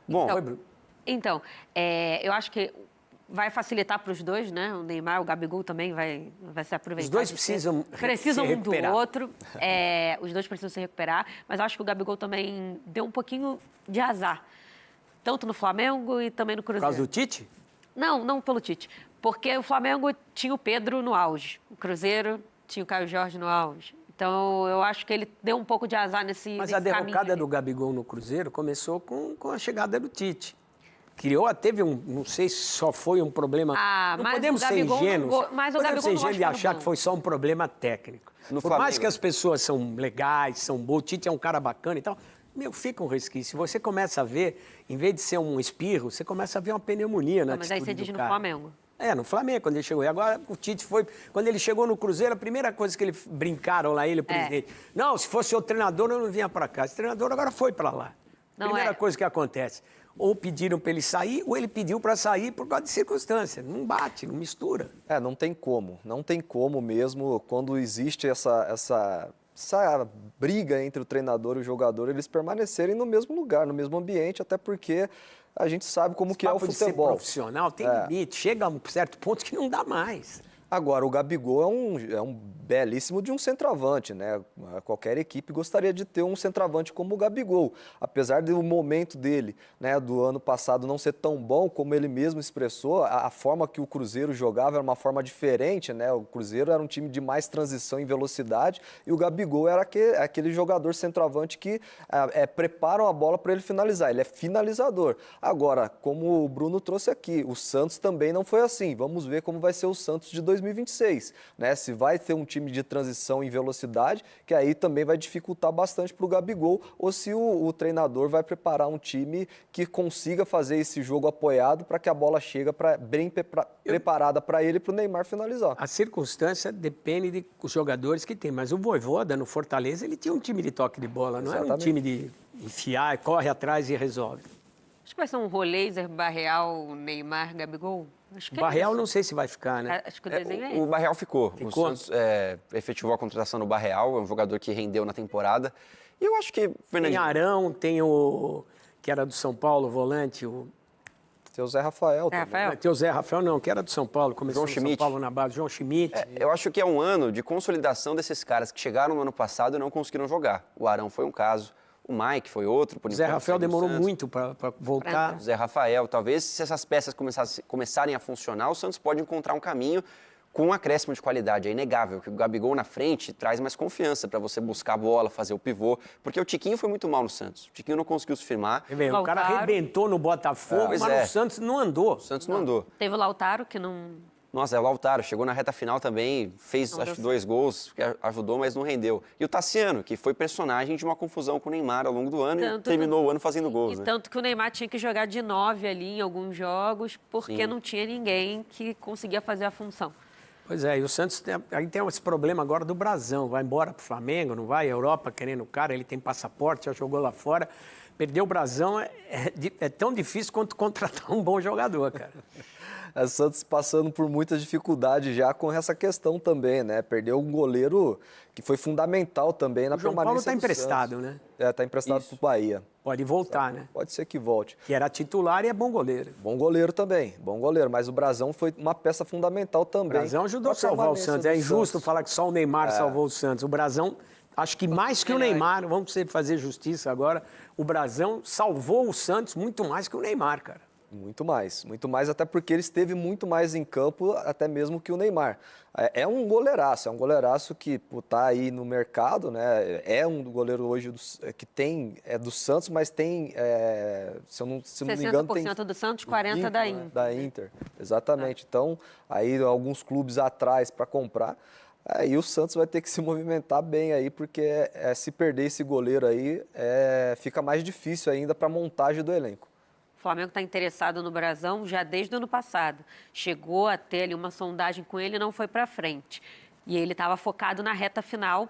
[SPEAKER 3] Bom, então eu acho que vai facilitar para os dois, né? O Neymar, o Gabigol também vai se aproveitar.
[SPEAKER 1] Os dois precisam
[SPEAKER 3] um do outro. Os dois precisam se recuperar, mas eu acho que o Gabigol também deu um pouquinho de azar. Tanto no Flamengo e também no Cruzeiro.
[SPEAKER 1] Por causa do Tite?
[SPEAKER 3] Não pelo Tite. Porque o Flamengo tinha o Pedro no auge. O Cruzeiro tinha o Caio Jorge no auge. Então, eu acho que ele deu um pouco de azar nesse caminho.
[SPEAKER 1] Mas a derrocada do Gabigol no Cruzeiro começou com a chegada do Tite. Teve não sei se só foi um problema... não podemos ser ingênuos.
[SPEAKER 3] Mas o Gabigol não
[SPEAKER 1] de achar que foi só um problema técnico. Por mais que as pessoas são legais, são boas, o Tite é um cara bacana e tal, fica um resquício. Você começa a ver, em vez de ser um espirro, você começa a ver uma pneumonia na atitude do cara.
[SPEAKER 3] Mas aí você diz no Flamengo.
[SPEAKER 1] No Flamengo, quando ele chegou. E agora o Tite foi... Quando ele chegou no Cruzeiro, a primeira coisa que ele brincaram lá, o presidente... Não, se fosse o treinador, eu não vinha para cá. Esse treinador agora foi para lá. Primeira coisa que acontece. Ou pediram para ele sair, ou ele pediu para sair por causa de circunstância. Não bate, não mistura.
[SPEAKER 4] Não tem como. Não tem como mesmo, quando existe essa briga entre o treinador e o jogador, eles permanecerem no mesmo lugar, no mesmo ambiente, até porque... A gente sabe como que é o futebol.
[SPEAKER 1] De ser profissional tem limite. Chega a um certo ponto que não dá mais.
[SPEAKER 4] Agora, o Gabigol é um belíssimo de um centroavante, né? Qualquer equipe gostaria de ter um centroavante como o Gabigol. Apesar do momento dele, né, do ano passado não ser tão bom, como ele mesmo expressou, a forma que o Cruzeiro jogava era uma forma diferente, né? O Cruzeiro era um time de mais transição em velocidade e o Gabigol era aquele jogador centroavante que prepara a bola para ele finalizar. Ele é finalizador. Agora, como o Bruno trouxe aqui, o Santos também não foi assim. Vamos ver como vai ser o Santos de 2026, né? Se vai ter um time de transição em velocidade, que aí também vai dificultar bastante para o Gabigol, ou se o treinador vai preparar um time que consiga fazer esse jogo apoiado para que a bola chegue bem preparada para ele e para o Neymar finalizar.
[SPEAKER 1] A circunstância depende dos jogadores que tem, mas o Vojvoda no Fortaleza, ele tinha um time de toque de bola, não era um time de enfiar, corre atrás e resolve.
[SPEAKER 3] Acho que vai ser um Roleiser, Barreal, Neymar, Gabigol. Acho que
[SPEAKER 1] O Barreal não sei se vai ficar, né?
[SPEAKER 3] Acho que o desenho é
[SPEAKER 2] O Barreal ficou. O
[SPEAKER 1] Ficou?
[SPEAKER 2] Santos efetivou a contratação do Barreal, é um jogador que rendeu na temporada. E eu acho que,
[SPEAKER 1] Tem
[SPEAKER 2] Fernandinho...
[SPEAKER 1] Arão, tem o que era do São Paulo, o volante,
[SPEAKER 4] Tem o Zé Rafael também.
[SPEAKER 3] Rafael.
[SPEAKER 1] tem o Zé Rafael, não, que era do São Paulo, começou
[SPEAKER 2] João
[SPEAKER 1] no São
[SPEAKER 2] Schmidt.
[SPEAKER 1] Paulo na base, João Schmidt.
[SPEAKER 2] Eu acho que é um ano de consolidação desses caras que chegaram no ano passado e não conseguiram jogar. O Arão foi um caso, o Mike foi outro. Por
[SPEAKER 1] O Zé
[SPEAKER 2] enquanto,
[SPEAKER 1] Rafael
[SPEAKER 2] segue no
[SPEAKER 1] demorou
[SPEAKER 2] Santos.
[SPEAKER 1] muito para voltar.
[SPEAKER 2] O Zé Rafael, talvez se essas peças começarem a funcionar, o Santos pode encontrar um caminho com um acréscimo de qualidade. É inegável que o Gabigol na frente traz mais confiança para você buscar a bola, fazer o pivô, porque o Tiquinho foi muito mal no Santos. O Tiquinho não conseguiu se firmar,
[SPEAKER 1] Quer ver, o cara
[SPEAKER 3] Lautaro.
[SPEAKER 1] arrebentou no Botafogo,
[SPEAKER 2] Pois
[SPEAKER 1] mas
[SPEAKER 2] é.
[SPEAKER 1] no Santos não andou.
[SPEAKER 2] o Santos não andou.
[SPEAKER 3] Teve o Lautaro, que não...
[SPEAKER 2] Nossa, é o Lautaro, chegou na reta final também, fez
[SPEAKER 3] Não
[SPEAKER 2] acho
[SPEAKER 3] deu
[SPEAKER 2] que 2 gols, que ajudou, mas não rendeu. E o Tassiano, que foi personagem de uma confusão com o Neymar ao longo do ano
[SPEAKER 3] Tanto
[SPEAKER 2] e terminou o ano fazendo gols,
[SPEAKER 3] E
[SPEAKER 2] né?
[SPEAKER 3] tanto que o Neymar tinha que jogar de 9 ali em alguns jogos, porque
[SPEAKER 2] Sim.
[SPEAKER 3] não tinha ninguém que conseguia fazer a função.
[SPEAKER 1] Pois é, e o Santos aí tem esse problema agora do Brasão. Vai embora pro Flamengo, não vai? A Europa querendo o cara, ele tem passaporte, já jogou lá fora. Perder o Brasão é tão difícil quanto contratar um bom jogador, cara.
[SPEAKER 4] O Santos passando por muitas dificuldades já com essa questão também, né? Perdeu um goleiro que foi fundamental também na
[SPEAKER 1] O João Paulo
[SPEAKER 4] permanência
[SPEAKER 1] está
[SPEAKER 4] do
[SPEAKER 1] emprestado,
[SPEAKER 4] Santos.
[SPEAKER 1] né?
[SPEAKER 4] Está emprestado para o Bahia.
[SPEAKER 1] Pode voltar, né?
[SPEAKER 4] Pode ser que volte.
[SPEAKER 1] Que era titular e é bom goleiro.
[SPEAKER 4] Bom goleiro também, bom goleiro. Mas o Brasão foi uma peça fundamental
[SPEAKER 1] O
[SPEAKER 4] também.
[SPEAKER 1] Brasão ajudou a
[SPEAKER 4] pra
[SPEAKER 1] salvar o
[SPEAKER 4] permanência
[SPEAKER 1] Santos.
[SPEAKER 4] do
[SPEAKER 1] É injusto
[SPEAKER 4] Santos.
[SPEAKER 1] falar que só o Neymar salvou o Santos. O Brasão, acho que mais que o Neymar, vamos fazer justiça agora, o Brasão salvou o Santos muito mais que o Neymar, cara.
[SPEAKER 4] Muito mais, até porque ele esteve muito mais em campo, até mesmo que o Neymar. É um goleiraço que está aí no mercado, né? É um goleiro hoje que é do Santos, mas tem, se eu não me engano, tem
[SPEAKER 3] 60% do Santos, 40% da Inter.
[SPEAKER 4] Da Inter, exatamente. Então, aí alguns clubes atrás para comprar. Aí o Santos vai ter que se movimentar bem aí, porque se perder esse goleiro aí, fica mais difícil ainda para a montagem do elenco.
[SPEAKER 3] O Flamengo está interessado no Brasão já desde o ano passado. Chegou a ter ali uma sondagem com ele e não foi para frente. E ele estava focado na reta final,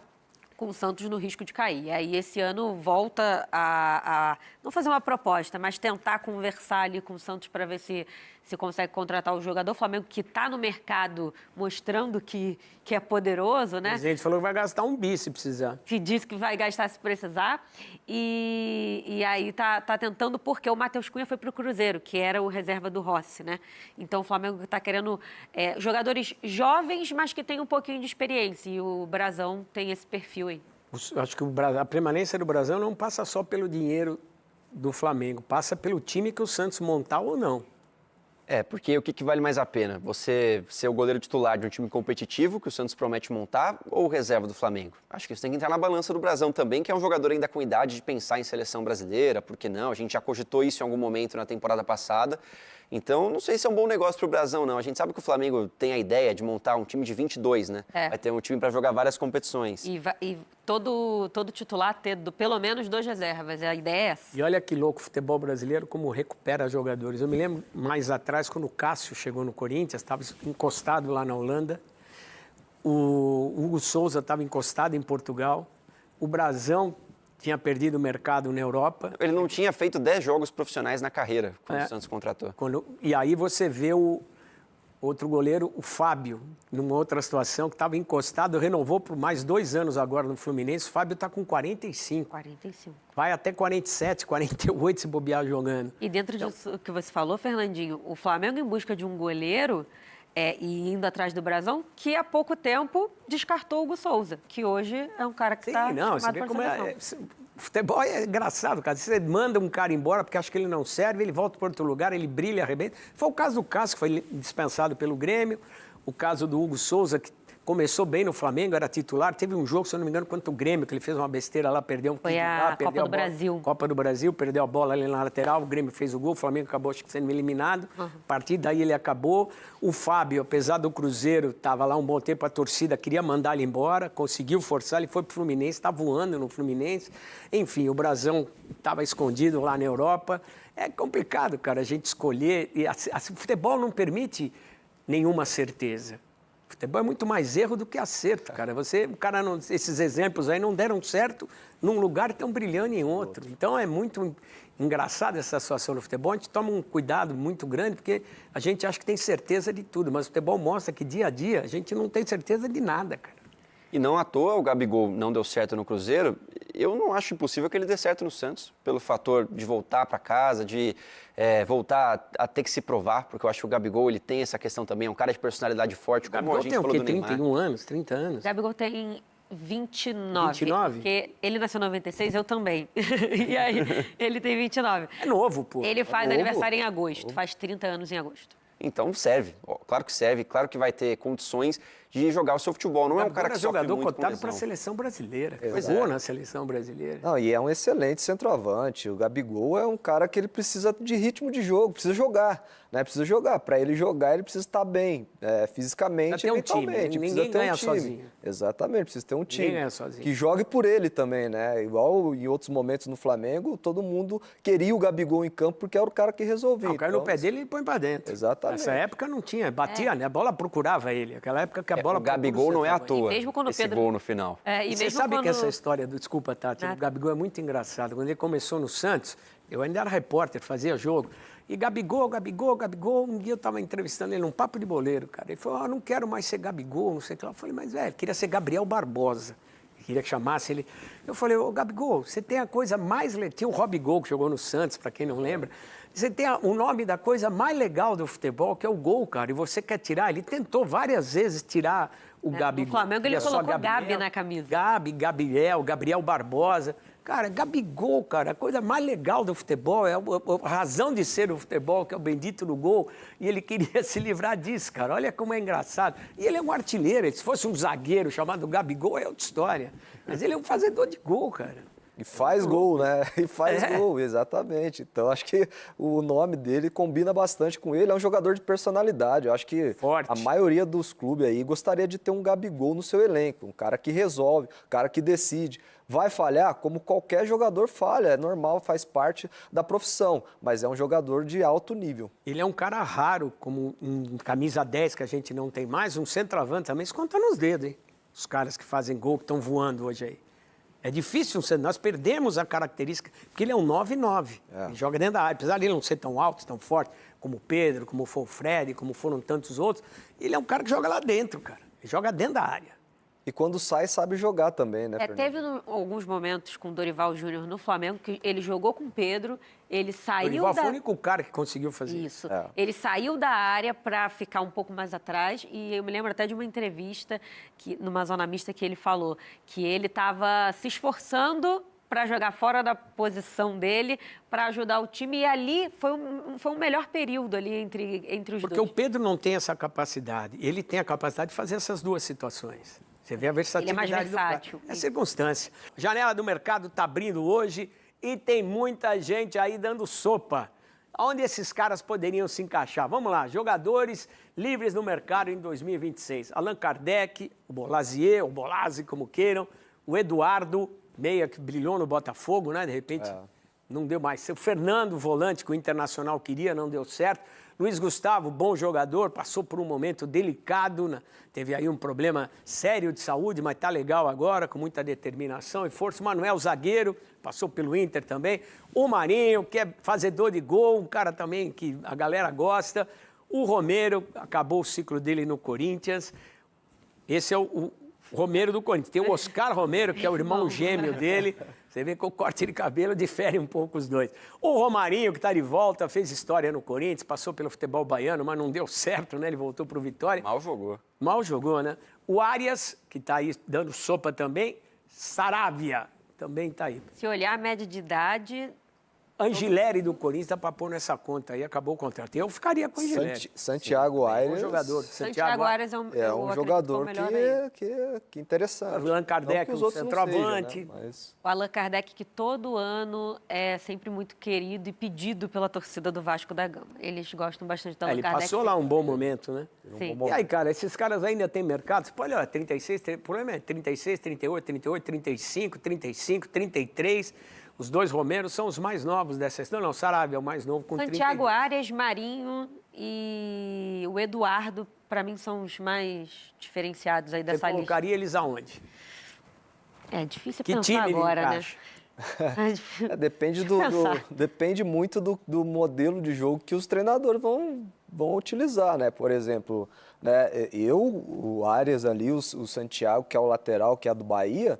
[SPEAKER 3] com o Santos no risco de cair. E aí esse ano volta a não fazer uma proposta, mas tentar conversar ali com o Santos para ver se consegue contratar o jogador. O Flamengo que está no mercado mostrando que é poderoso, né?
[SPEAKER 1] O presidente falou que vai gastar um bi se precisar.
[SPEAKER 3] Que disse que vai gastar se precisar. E aí tá tentando, porque o Matheus Cunha foi para o Cruzeiro, que era o reserva do Rossi, né? Então o Flamengo está querendo jogadores jovens, mas que têm um pouquinho de experiência. E o Brasão tem esse perfil aí.
[SPEAKER 1] Acho que a permanência do Brasão não passa só pelo dinheiro do Flamengo, passa pelo time que o Santos montar ou não.
[SPEAKER 2] Porque o que vale mais a pena? Você ser o goleiro titular de um time competitivo que o Santos promete montar ou o reserva do Flamengo? Acho que isso tem que entrar na balança do Brasão também, que é um jogador ainda com idade de pensar em seleção brasileira, por que não? A gente já cogitou isso em algum momento na temporada passada. Então, não sei se é um bom negócio para o Brasão, não. A gente sabe que o Flamengo tem a ideia de montar um time de 22, né? Vai ter um time para jogar várias competições.
[SPEAKER 3] E todo titular ter pelo menos 2 reservas. A ideia é essa.
[SPEAKER 1] E olha que louco o futebol brasileiro, como recupera jogadores. Eu me lembro mais atrás, quando o Cássio chegou no Corinthians, estava encostado lá na Holanda. O Hugo Souza estava encostado em Portugal. O Brasão tinha perdido o mercado na Europa.
[SPEAKER 2] Ele não tinha feito 10 jogos profissionais na carreira quando o Santos contratou.
[SPEAKER 1] E aí você vê o outro goleiro, o Fábio, numa outra situação, que estava encostado, renovou por mais 2 anos agora no Fluminense. O Fábio está com 45.
[SPEAKER 3] 45.
[SPEAKER 1] Vai até 47, 48 se bobear jogando.
[SPEAKER 3] E dentro disso que você falou, Fernandinho, o Flamengo em busca de um goleiro E indo atrás do Brasão, que há pouco tempo descartou o Hugo Souza, que hoje é um cara que está
[SPEAKER 1] não, você vê como futebol é engraçado, cara. Você manda um cara embora porque acha que ele não serve, ele volta para outro lugar, ele brilha, arrebenta. Foi o caso do Cássio, que foi dispensado pelo Grêmio, o caso do Hugo Souza, que começou bem no Flamengo, era titular. Teve um jogo, se eu não me engano, contra o Grêmio, que ele fez uma besteira lá, perdeu um
[SPEAKER 3] Foi a Copa do Brasil.
[SPEAKER 1] Copa do Brasil, perdeu a bola ali na lateral, o Grêmio fez o gol, o Flamengo acabou acho que sendo eliminado. A partir daí ele acabou. O Fábio, apesar do Cruzeiro, estava lá um bom tempo, a torcida queria mandar ele embora, conseguiu forçar, ele foi para o Fluminense, está voando no Fluminense. Enfim, o Brasão estava escondido lá na Europa. É complicado, cara, a gente escolher. E o futebol não permite nenhuma certeza. Futebol é muito mais erro do que acerto, cara. Esses exemplos aí não deram certo num lugar e estão brilhando em outro. Então é muito engraçada essa situação no futebol. A gente toma um cuidado muito grande porque a gente acha que tem certeza de tudo, mas o futebol mostra que dia a dia a gente não tem certeza de nada, cara.
[SPEAKER 2] E não à toa o Gabigol não deu certo no Cruzeiro. Eu não acho impossível que ele dê certo no Santos, pelo fator de voltar para casa, de voltar a ter que se provar, porque eu acho que o Gabigol ele tem essa questão também, é um cara de personalidade forte, como a gente falou do Neymar.
[SPEAKER 1] 31 anos, 30 anos?
[SPEAKER 3] O Gabigol tem 29.
[SPEAKER 1] 29?
[SPEAKER 3] Porque ele nasceu em 96, eu também. E aí, ele tem 29.
[SPEAKER 1] É novo, pô.
[SPEAKER 3] Ele faz aniversário em agosto, faz 30 anos em agosto.
[SPEAKER 2] Então serve, claro que serve, claro que vai ter condições de jogar o seu futebol. Não é um cara que sofre
[SPEAKER 1] jogador
[SPEAKER 2] muito
[SPEAKER 1] cotado para a seleção brasileira.
[SPEAKER 4] Exato.
[SPEAKER 1] Jogou na seleção brasileira.
[SPEAKER 4] Não, e é um excelente centroavante. O Gabigol é um cara que ele precisa de ritmo de jogo, precisa jogar, né? Precisa jogar. Para ele jogar, ele precisa estar bem, fisicamente e mentalmente.
[SPEAKER 1] Ninguém ganha sozinho.
[SPEAKER 4] Exatamente, precisa ter um time
[SPEAKER 1] ganha sozinho.
[SPEAKER 4] que jogue por ele também, né? Igual em outros momentos no Flamengo, todo mundo queria o Gabigol em campo porque era o cara que resolvia.
[SPEAKER 1] O cara no pé dele e põe para dentro.
[SPEAKER 4] Exatamente.
[SPEAKER 1] Nessa época não tinha, batia, né? A bola procurava ele. Aquela época que a bola
[SPEAKER 2] o Gabigol não é à toa.
[SPEAKER 3] E mesmo quando
[SPEAKER 2] esse
[SPEAKER 3] Pedro...
[SPEAKER 2] gol no final.
[SPEAKER 3] E
[SPEAKER 1] você
[SPEAKER 3] mesmo
[SPEAKER 1] sabe
[SPEAKER 3] quando...
[SPEAKER 1] que essa história do... Desculpa, Tati. O Gabigol é muito engraçado. Quando ele começou no Santos, eu ainda era repórter, fazia jogo. E Gabigol, um dia eu estava entrevistando ele num papo de boleiro, cara. Ele falou, não quero mais ser Gabigol, não sei o que lá. Eu falei, mas, velho, queria ser Gabriel Barbosa. Eu queria que chamasse ele. Eu falei, Gabigol, você tem a coisa mais... Tinha o Robigol, que jogou no Santos, para quem não lembra. Você tem o nome da coisa mais legal do futebol, que é o gol, cara. E você quer tirar. Ele tentou várias vezes tirar o Gabigol.
[SPEAKER 3] No Flamengo ele colocou Gabi na camisa.
[SPEAKER 1] Gabriel Barbosa. Cara, Gabigol, cara, a coisa mais legal do futebol, é a razão de ser o futebol, que é o bendito do gol, e ele queria se livrar disso, cara. Olha como é engraçado. E ele é um artilheiro, se fosse um zagueiro chamado Gabigol, é outra história. Mas ele é um fazedor de gol, cara.
[SPEAKER 4] E faz gol, né? E faz gol, exatamente. Então, acho que o nome dele combina bastante com ele. É um jogador de personalidade. Eu acho que
[SPEAKER 1] forte.
[SPEAKER 4] A maioria dos clubes aí gostaria de ter um Gabigol no seu elenco. Um cara que resolve, um cara que decide. Vai falhar como qualquer jogador falha. É normal, faz parte da profissão. Mas é um jogador de alto nível.
[SPEAKER 1] Ele é um cara raro, como um camisa 10 que a gente não tem mais, um centroavante também. Se conta nos dedos, hein? Os caras que fazem gol, que estão voando hoje aí. É difícil, nós perdemos a característica, porque ele é um 9-9, ele joga dentro da área, apesar de ele não ser tão alto, tão forte, como o Pedro, como foi o Fred, como foram tantos outros, ele é um cara que joga lá dentro, cara, ele joga dentro da área.
[SPEAKER 4] E quando sai, sabe jogar também, né, Fernando?
[SPEAKER 3] Teve alguns momentos com o Dorival Júnior no Flamengo, que ele jogou com o Pedro, ele saiu
[SPEAKER 1] Dorival foi o único cara que conseguiu fazer
[SPEAKER 3] isso. Ele saiu da área para ficar um pouco mais atrás, e eu me lembro até de uma entrevista numa zona mista que ele falou que ele estava se esforçando para jogar fora da posição dele, para ajudar o time, e ali foi um melhor período ali entre os dois.
[SPEAKER 1] Porque o Pedro não tem essa capacidade, ele tem a capacidade de fazer essas duas situações. Você vê a versatilidade.
[SPEAKER 3] Ele é mais versátil.
[SPEAKER 1] É circunstância. A janela do mercado está abrindo hoje e tem muita gente aí dando sopa. Onde esses caras poderiam se encaixar? Vamos lá, jogadores livres no mercado em 2026. Allan Kardec, o Bolazier, o Bolazzi, como queiram, o Eduardo, meia que brilhou no Botafogo, né? De repente não deu mais. O Fernando, volante que o Internacional queria, não deu certo. Luiz Gustavo, bom jogador, passou por um momento delicado, né? Teve aí um problema sério de saúde, mas tá legal agora, com muita determinação e força. O Manuel, zagueiro, passou pelo Inter também. O Marinho, que é fazedor de gol, um cara também que a galera gosta. O Romero, acabou o ciclo dele no Corinthians. Esse é o Romero do Corinthians. Tem o Oscar Romero, que é o irmão gêmeo dele. Você vê que o corte de cabelo difere um pouco os dois. O Romarinho, que está de volta, fez história no Corinthians, passou pelo futebol baiano, mas não deu certo, né? Ele voltou para o Vitória.
[SPEAKER 2] Mal jogou.
[SPEAKER 1] Mal jogou, né? O Arias, que está aí dando sopa também. Saravia, também está aí.
[SPEAKER 3] Se olhar a média de idade,
[SPEAKER 1] Angileri do Corinthians dá para pôr nessa conta aí, acabou o contrato. Eu ficaria com o Angileri.
[SPEAKER 4] Santiago Aires.
[SPEAKER 1] Bom jogador.
[SPEAKER 3] Santiago Arias é um,
[SPEAKER 4] É
[SPEAKER 3] eu
[SPEAKER 4] um
[SPEAKER 3] acredito
[SPEAKER 4] jogador
[SPEAKER 3] que é o melhor aí.
[SPEAKER 4] que interessante.
[SPEAKER 1] Allan Kardec,
[SPEAKER 4] Não que os
[SPEAKER 1] um
[SPEAKER 4] outros não
[SPEAKER 1] centroavante.
[SPEAKER 4] sejam, né? Mas
[SPEAKER 3] O Allan Kardec, que todo ano é sempre muito querido e pedido pela torcida do Vasco da Gama. Eles gostam bastante do Allan
[SPEAKER 1] Ele
[SPEAKER 3] Kardec.
[SPEAKER 1] passou lá um bom momento, né?
[SPEAKER 3] Sim.
[SPEAKER 1] E aí, cara, esses caras ainda têm mercado? Você pode olhar, 36, o problema é 36, 38, 38, 35, 35, 33. Os dois Romeros são os mais novos dessa história. Não, o Saravia é o mais novo com
[SPEAKER 3] Santiago
[SPEAKER 1] 32.
[SPEAKER 3] Arias, Marinho e o Eduardo, para mim, são os mais diferenciados aí
[SPEAKER 1] Você
[SPEAKER 3] dessa lista.
[SPEAKER 1] colocaria eles aonde?
[SPEAKER 3] É difícil
[SPEAKER 1] Que
[SPEAKER 3] pensar
[SPEAKER 1] time ele
[SPEAKER 3] agora, né?
[SPEAKER 1] encaixa?
[SPEAKER 4] depende
[SPEAKER 3] Pensar.
[SPEAKER 4] depende muito do modelo de jogo que os treinadores vão utilizar, né? Por exemplo, né, o Arias ali, o Santiago, que é o lateral, que é do Bahia,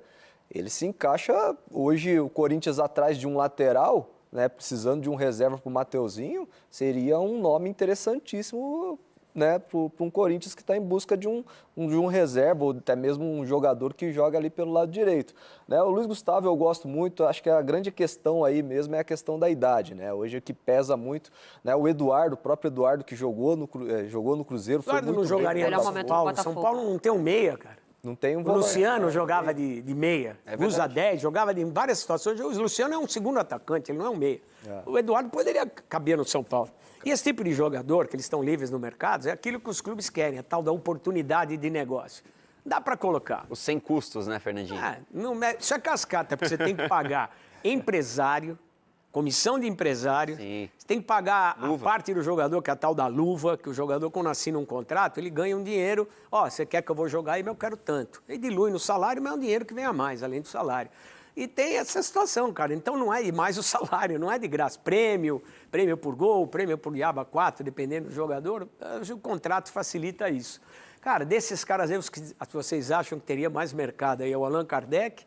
[SPEAKER 4] ele se encaixa hoje, o Corinthians atrás de um lateral, né, precisando de um reserva para o Mateuzinho, seria um nome interessantíssimo, né, para um Corinthians que está em busca de um reserva, ou até mesmo um jogador que joga ali pelo lado direito. Né, o Luiz Gustavo eu gosto muito, acho que a grande questão aí mesmo é a questão da idade. Né, hoje é que pesa muito. Né, o Eduardo, o próprio Eduardo que jogou no Cruzeiro, foi
[SPEAKER 1] Eduardo
[SPEAKER 4] muito
[SPEAKER 1] não jogaria
[SPEAKER 3] Melhor
[SPEAKER 1] no
[SPEAKER 3] momento
[SPEAKER 1] São
[SPEAKER 3] do
[SPEAKER 1] Paulo. São
[SPEAKER 3] Botafogo.
[SPEAKER 1] Paulo não tem um meia, cara.
[SPEAKER 4] Não tem um
[SPEAKER 1] O
[SPEAKER 4] volante.
[SPEAKER 1] Luciano jogava de meia,
[SPEAKER 2] É
[SPEAKER 1] usa
[SPEAKER 2] verdade.
[SPEAKER 1] 10, jogava em várias situações. O Luciano é um segundo atacante, ele não é um meia. O Eduardo poderia caber no São Paulo. E esse tipo de jogador, que eles estão livres no mercado, é aquilo que os clubes querem, a tal da oportunidade de negócio. Dá para colocar.
[SPEAKER 2] Os sem custos, né, Fernandinho?
[SPEAKER 1] Isso é cascata, porque você tem que pagar empresário, comissão de empresário,
[SPEAKER 2] Sim.
[SPEAKER 1] você tem que pagar a
[SPEAKER 2] Luva.
[SPEAKER 1] parte do jogador, que é a tal da luva, que o jogador, quando assina um contrato, ele ganha um dinheiro. Ó, você quer que eu vou jogar aí, mas eu quero tanto. Ele dilui no salário, mas é um dinheiro que vem a mais, além do salário. E tem essa situação, cara. Então não é e mais o salário, não é de graça. Prêmio por gol, prêmio por Iaba 4, dependendo do jogador, o contrato facilita isso. Cara, desses caras aí, os que vocês acham que teria mais mercado aí é o Allan Kardec,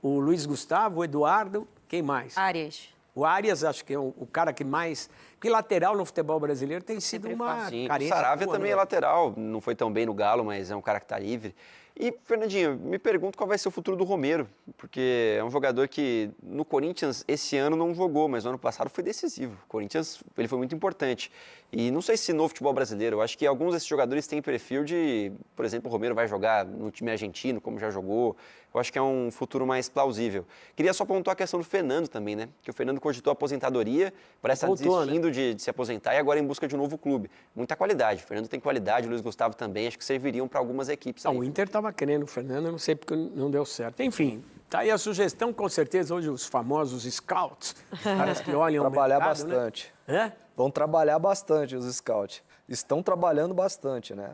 [SPEAKER 1] o Luiz Gustavo, o Eduardo, quem mais?
[SPEAKER 3] Arias.
[SPEAKER 1] O Arias, acho que é o cara que mais... Que lateral no futebol brasileiro tem sido
[SPEAKER 3] Sempre
[SPEAKER 1] uma
[SPEAKER 2] Sim, o
[SPEAKER 1] carência.
[SPEAKER 2] Saravia
[SPEAKER 1] boa,
[SPEAKER 2] também
[SPEAKER 1] né?
[SPEAKER 2] é lateral, não foi tão bem no Galo, mas é um cara que está livre. E, Fernandinho, me pergunto qual vai ser o futuro do Romero, porque é um jogador que no Corinthians esse ano não jogou, mas no ano passado foi decisivo. O Corinthians, ele foi muito importante. E não sei se no futebol brasileiro, eu acho que alguns desses jogadores têm perfil de, por exemplo, o Romero vai jogar no time argentino, como já jogou. Eu acho que é um futuro mais plausível. Queria só pontuar a questão do Fernando também, né? Que o Fernando cogitou a aposentadoria, parece estar
[SPEAKER 1] Voltou,
[SPEAKER 2] desistindo de se aposentar e agora em busca de um novo clube. Muita qualidade. O Fernando tem qualidade, o Luiz Gustavo também, acho que serviriam para algumas equipes.
[SPEAKER 1] Não,
[SPEAKER 2] aí.
[SPEAKER 1] o Inter estava querendo o Fernando, eu não sei porque não deu certo. Enfim, tá aí a sugestão, com certeza, hoje os famosos scouts, caras que olham
[SPEAKER 4] Trabalhar
[SPEAKER 1] o mercado,
[SPEAKER 4] bastante.
[SPEAKER 1] Né?
[SPEAKER 4] Vão trabalhar bastante os scouts. Estão trabalhando bastante, né?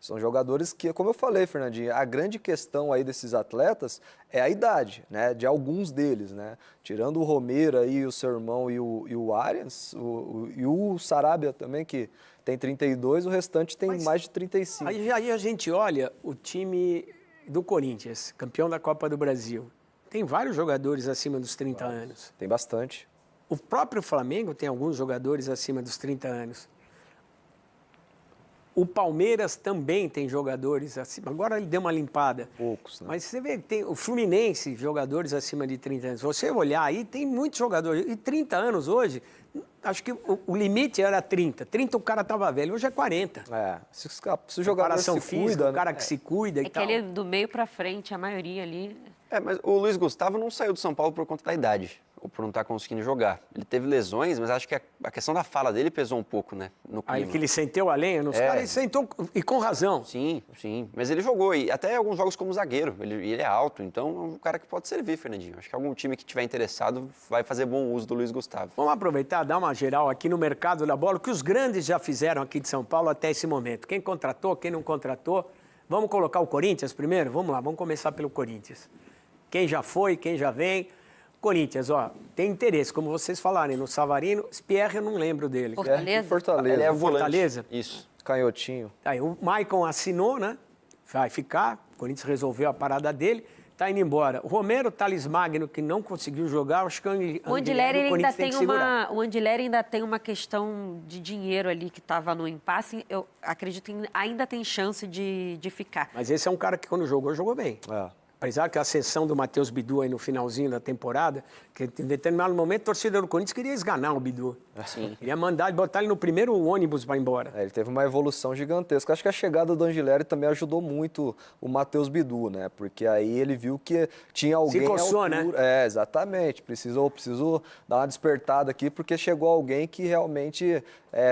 [SPEAKER 4] São jogadores que, como eu falei, Fernandinho, a grande questão aí desses atletas é a idade, né? De alguns deles, né? Tirando o Romero aí, o seu irmão e o Arias, e o Sarabia também, que tem 32, o restante tem
[SPEAKER 1] Mas
[SPEAKER 4] mais de 35.
[SPEAKER 1] Aí a gente olha o time do Corinthians, campeão da Copa do Brasil. Tem vários jogadores acima dos 30 anos.
[SPEAKER 4] Tem bastante.
[SPEAKER 1] O próprio Flamengo tem alguns jogadores acima dos 30 anos. O Palmeiras também tem jogadores acima. Agora ele deu uma limpada.
[SPEAKER 4] Poucos, né?
[SPEAKER 1] Mas você vê que tem o Fluminense, jogadores acima de 30 anos. Se você olhar aí, tem muitos jogadores. E 30 anos hoje, acho que o limite era 30. 30 o cara estava velho, hoje é 40.
[SPEAKER 4] Se o jogador
[SPEAKER 1] Preparação
[SPEAKER 4] se
[SPEAKER 1] física,
[SPEAKER 4] cuida,
[SPEAKER 1] o cara
[SPEAKER 4] né?
[SPEAKER 1] que se cuida e
[SPEAKER 3] É que
[SPEAKER 1] tal.
[SPEAKER 3] ele do meio pra frente, a maioria ali.
[SPEAKER 2] Mas o Luiz Gustavo não saiu do São Paulo por conta da idade, ou por não estar conseguindo jogar. Ele teve lesões, mas acho que a questão da fala dele pesou um pouco, né? No
[SPEAKER 1] Aí
[SPEAKER 2] clima.
[SPEAKER 1] que ele sentou a lenha nos caras, ele sentou, e com razão.
[SPEAKER 2] Sim, sim. Mas ele jogou, e até alguns jogos como zagueiro. Ele é alto, então é um cara que pode servir, Fernandinho. Acho que algum time que estiver interessado vai fazer bom uso do Luiz Gustavo.
[SPEAKER 1] Vamos aproveitar, dar uma geral aqui no mercado da bola, o que os grandes já fizeram aqui de São Paulo até esse momento. Quem contratou, quem não contratou. Vamos colocar o Corinthians primeiro? Vamos lá, vamos começar pelo Corinthians. Quem já foi, quem já vem. Corinthians, ó, tem interesse, como vocês falarem, no Savarino. Spierre, eu não lembro dele.
[SPEAKER 3] Fortaleza?
[SPEAKER 4] Fortaleza.
[SPEAKER 2] Ele é volante.
[SPEAKER 1] Fortaleza?
[SPEAKER 2] Isso.
[SPEAKER 4] Canhotinho.
[SPEAKER 1] Aí o Maicon assinou, né? Vai ficar. O Corinthians resolveu a parada dele. tá indo embora. O Romero, Thales Magno, que não conseguiu jogar, acho que
[SPEAKER 3] O Andileri
[SPEAKER 1] Corinthians tem que segurar.
[SPEAKER 3] o Andileri ainda tem uma questão de dinheiro ali que estava no impasse. Eu acredito que ainda tem chance de ficar.
[SPEAKER 1] Mas esse é um cara que quando jogou bem. Apesar que a ascensão do Matheus Bidu aí no finalzinho da temporada, que em determinado momento a torcida do Corinthians queria esganar o Bidu.
[SPEAKER 2] Sim.
[SPEAKER 1] Queria mandar e botar ele no primeiro ônibus para ir embora.
[SPEAKER 4] Ele teve uma evolução gigantesca. Acho que a chegada do Angileri também ajudou muito o Matheus Bidu, né? Porque aí ele viu que tinha alguém
[SPEAKER 1] Se coçou,
[SPEAKER 4] à altura.
[SPEAKER 1] né?
[SPEAKER 4] Exatamente. Preciso dar uma despertada aqui, porque chegou alguém que realmente